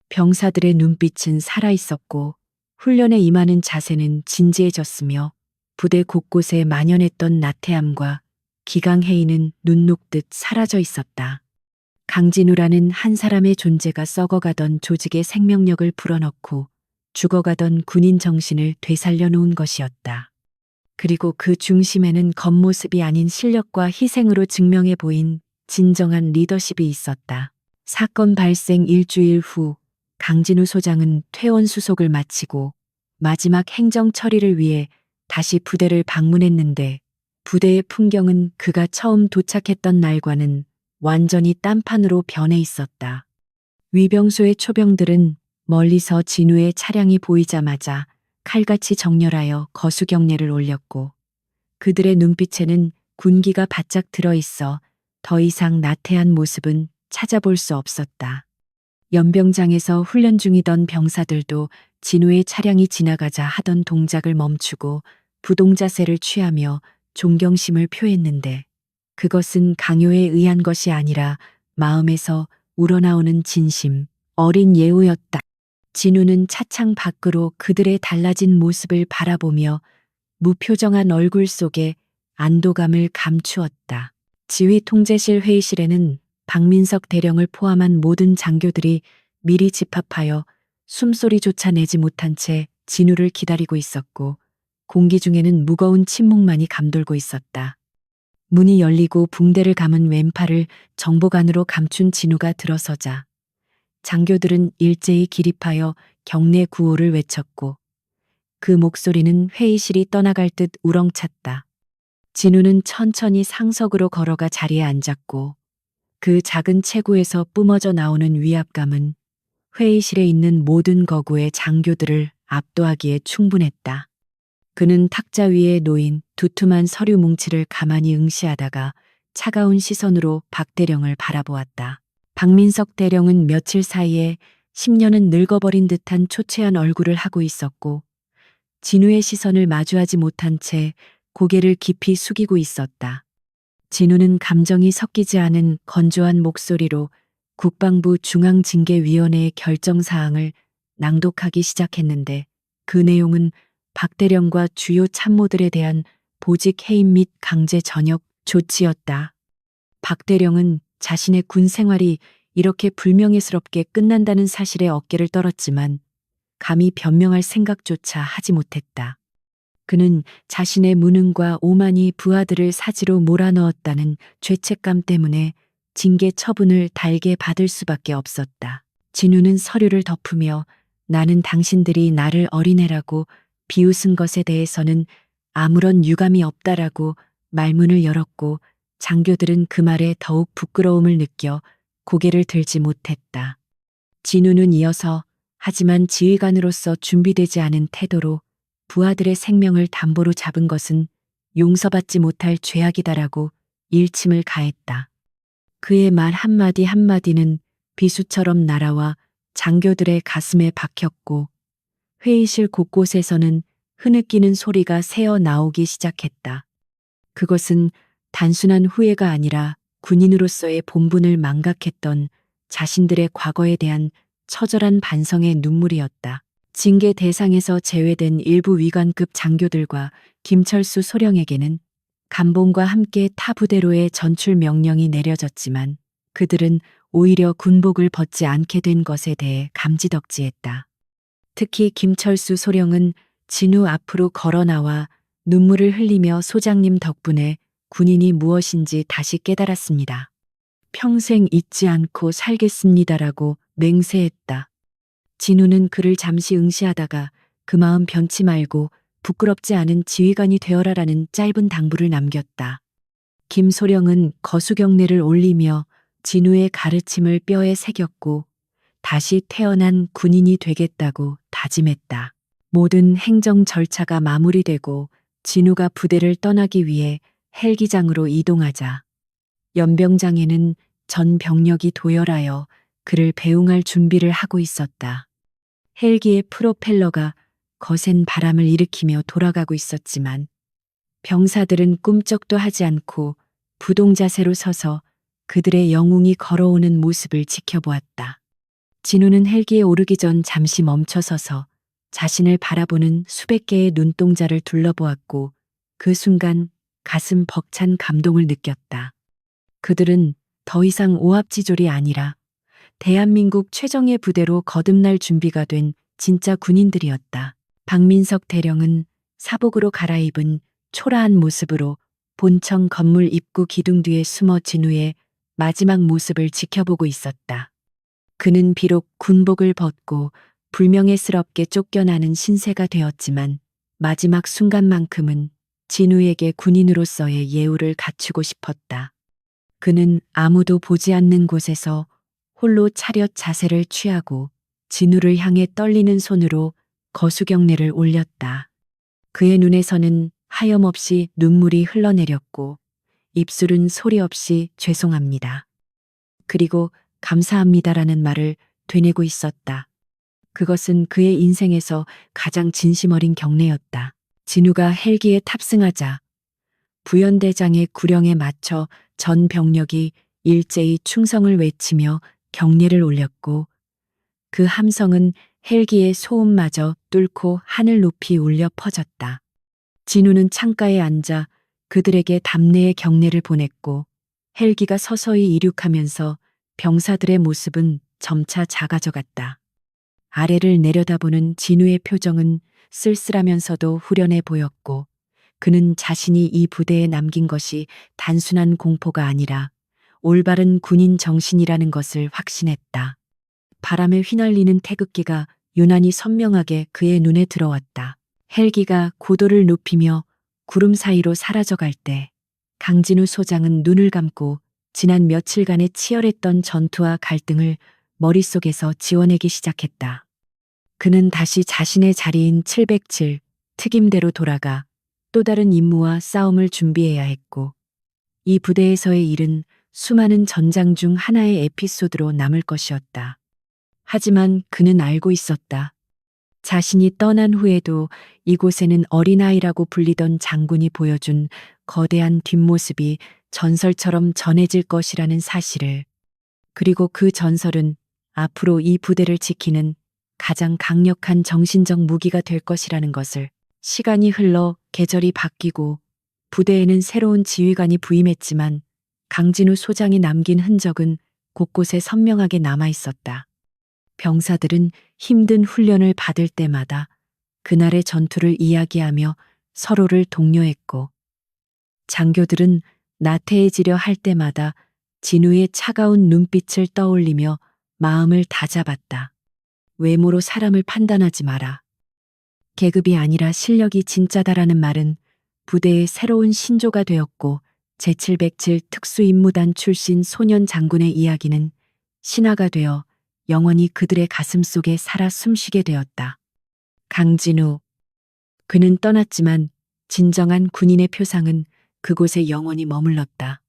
병사들의 눈빛은 살아있었고 훈련에 임하는 자세는 진지해졌으며 부대 곳곳에 만연했던 나태함과 기강해이는 눈 녹듯 사라져 있었다. 강진우라는 한 사람의 존재가 썩어가던 조직의 생명력을 불어넣고 죽어가던 군인 정신을 되살려 놓은 것이었다. 그리고 그 중심에는 겉모습이 아닌 실력과 희생으로 증명해 보인 진정한 리더십이 있었다. 사건 발생 일주일 후 강진우 소장은 퇴원 수속을 마치고 마지막 행정 처리를 위해 다시 부대를 방문했는데 부대의 풍경은 그가 처음 도착했던 날과는 완전히 딴판으로 변해 있었다. 위병소의 초병들은 멀리서 진우의 차량이 보이자마자 칼같이 정렬하여 거수경례를 올렸고 그들의 눈빛에는 군기가 바짝 들어있어 더 이상 나태한 모습은 찾아볼 수 없었다. 연병장에서 훈련 중이던 병사들도 진우의 차량이 지나가자 하던 동작을 멈추고 부동자세를 취하며 존경심을 표했는데 그것은 강요에 의한 것이 아니라 마음에서 우러나오는 진심, 어린 예우였다. 진우는 차창 밖으로 그들의 달라진 모습을 바라보며 무표정한 얼굴 속에 안도감을 감추었다. 지휘 통제실 회의실에는 박민석 대령을 포함한 모든 장교들이 미리 집합하여 숨소리조차 내지 못한 채 진우를 기다리고 있었고, 공기 중에는 무거운 침묵만이 감돌고 있었다. 문이 열리고 붕대를 감은 왼팔을 정복 안으로 감춘 진우가 들어서자 장교들은 일제히 기립하여 경례 구호를 외쳤고, 그 목소리는 회의실이 떠나갈 듯 우렁찼다. 진우는 천천히 상석으로 걸어가 자리에 앉았고, 그 작은 체구에서 뿜어져 나오는 위압감은 회의실에 있는 모든 거구의 장교들을 압도하기에 충분했다. 그는 탁자 위에 놓인 두툼한 서류 뭉치를 가만히 응시하다가 차가운 시선으로 박 대령을 바라보았다. 박민석 대령은 며칠 사이에 10년은 늙어버린 듯한 초췌한 얼굴을 하고 있었고, 진우의 시선을 마주하지 못한 채 고개를 깊이 숙이고 있었다. 진우는 감정이 섞이지 않은 건조한 목소리로 국방부 중앙징계위원회의 결정사항을 낭독하기 시작했는데, 그 내용은 박 대령과 주요 참모들에 대한 보직 해임 및 강제 전역 조치였다. 박 대령은 자신의 군 생활이 이렇게 불명예스럽게 끝난다는 사실에 어깨를 떨었지만 감히 변명할 생각조차 하지 못했다. 그는 자신의 무능과 오만이 부하들을 사지로 몰아넣었다는 죄책감 때문에 징계 처분을 달게 받을 수밖에 없었다. 진우는 서류를 덮으며 나는 당신들이 나를 어린애라고 비웃은 것에 대해서는 아무런 유감이 없다라고 말문을 열었고, 장교들은 그 말에 더욱 부끄러움을 느껴 고개를 들지 못했다. 진우는 이어서 하지만 지휘관으로서 준비되지 않은 태도로 부하들의 생명을 담보로 잡은 것은 용서받지 못할 죄악이다라고 일침을 가했다. 그의 말 한마디 한마디는 비수처럼 날아와 장교들의 가슴에 박혔고, 회의실 곳곳에서는 흐느끼는 소리가 새어 나오기 시작했다. 그것은 단순한 후회가 아니라 군인으로서의 본분을 망각했던 자신들의 과거에 대한 처절한 반성의 눈물이었다. 징계 대상에서 제외된 일부 위관급 장교들과 김철수 소령에게는 감봉과 함께 타 부대로의 전출 명령이 내려졌지만, 그들은 오히려 군복을 벗지 않게 된 것에 대해 감지덕지했다. 특히 김철수 소령은 진우 앞으로 걸어 나와 눈물을 흘리며 소장님 덕분에 군인이 무엇인지 다시 깨달았습니다. 평생 잊지 않고 살겠습니다라고 맹세했다. 진우는 그를 잠시 응시하다가 그 마음 변치 말고 부끄럽지 않은 지휘관이 되어라라는 짧은 당부를 남겼다. 김소령은 거수경례를 올리며 진우의 가르침을 뼈에 새겼고, 다시 태어난 군인이 되겠다고 다짐했다. 모든 행정 절차가 마무리되고 진우가 부대를 떠나기 위해 헬기장으로 이동하자 연병장에는 전 병력이 도열하여 그를 배웅할 준비를 하고 있었다. 헬기의 프로펠러가 거센 바람을 일으키며 돌아가고 있었지만 병사들은 꿈쩍도 하지 않고 부동자세로 서서 그들의 영웅이 걸어오는 모습을 지켜보았다. 진우는 헬기에 오르기 전 잠시 멈춰서서 자신을 바라보는 수백 개의 눈동자를 둘러보았고, 그 순간 가슴 벅찬 감동을 느꼈다. 그들은 더 이상 오합지졸이 아니라 대한민국 최정예 부대로 거듭날 준비가 된 진짜 군인들이었다. 박민석 대령은 사복으로 갈아입은 초라한 모습으로 본청 건물 입구 기둥 뒤에 숨어 진우의 마지막 모습을 지켜보고 있었다. 그는 비록 군복을 벗고 불명예스럽게 쫓겨나는 신세가 되었지만 마지막 순간만큼은 진우에게 군인으로서의 예우를 갖추고 싶었다. 그는 아무도 보지 않는 곳에서 홀로 차렷 자세를 취하고 진우를 향해 떨리는 손으로 거수경례를 올렸다. 그의 눈에서는 하염없이 눈물이 흘러내렸고 입술은 소리 없이 죄송합니다. 그리고 감사합니다라는 말을 되뇌고 있었다. 그것은 그의 인생에서 가장 진심 어린 경례였다. 진우가 헬기에 탑승하자 부연대장의 구령에 맞춰 전 병력이 일제히 충성을 외치며 경례를 올렸고, 그 함성은 헬기의 소음마저 뚫고 하늘 높이 울려 퍼졌다. 진우는 창가에 앉아 그들에게 답례의 경례를 보냈고 헬기가 서서히 이륙하면서 병사들의 모습은 점차 작아져갔다. 아래를 내려다보는 진우의 표정은 쓸쓸하면서도 후련해 보였고 그는 자신이 이 부대에 남긴 것이 단순한 공포가 아니라 올바른 군인 정신이라는 것을 확신했다. 바람에 휘날리는 태극기가 유난히 선명하게 그의 눈에 들어왔다. 헬기가 고도를 높이며 구름 사이로 사라져갈 때 강진우 소장은 눈을 감고 지난 며칠간의 치열했던 전투와 갈등을 머릿속에서 지워내기 시작했다. 그는 다시 자신의 자리인 707 특임대로 돌아가 또 다른 임무와 싸움을 준비해야 했고 이 부대에서의 일은 수많은 전장 중 하나의 에피소드로 남을 것이었다. 하지만 그는 알고 있었다. 자신이 떠난 후에도 이곳에는 어린아이라고 불리던 장군이 보여준 거대한 뒷모습이 전설처럼 전해질 것이라는 사실을. 그리고 그 전설은 앞으로 이 부대를 지키는 가장 강력한 정신적 무기가 될 것이라는 것을. 시간이 흘러 계절이 바뀌고 부대에는 새로운 지휘관이 부임했지만 강진우 소장이 남긴 흔적은 곳곳에 선명하게 남아 있었다. 병사들은 힘든 훈련을 받을 때마다 그날의 전투를 이야기하며 서로를 독려했고 장교들은 나태해지려 할 때마다 진우의 차가운 눈빛을 떠올리며 마음을 다잡았다. 외모로 사람을 판단하지 마라. 계급이 아니라 실력이 진짜다라는 말은 부대의 새로운 신조가 되었고 제707 특수임무단 출신 소년 장군의 이야기는 신화가 되어 영원히 그들의 가슴 속에 살아 숨쉬게 되었다. 강진우. 그는 떠났지만 진정한 군인의 표상은 그곳에 영원히 머물렀다.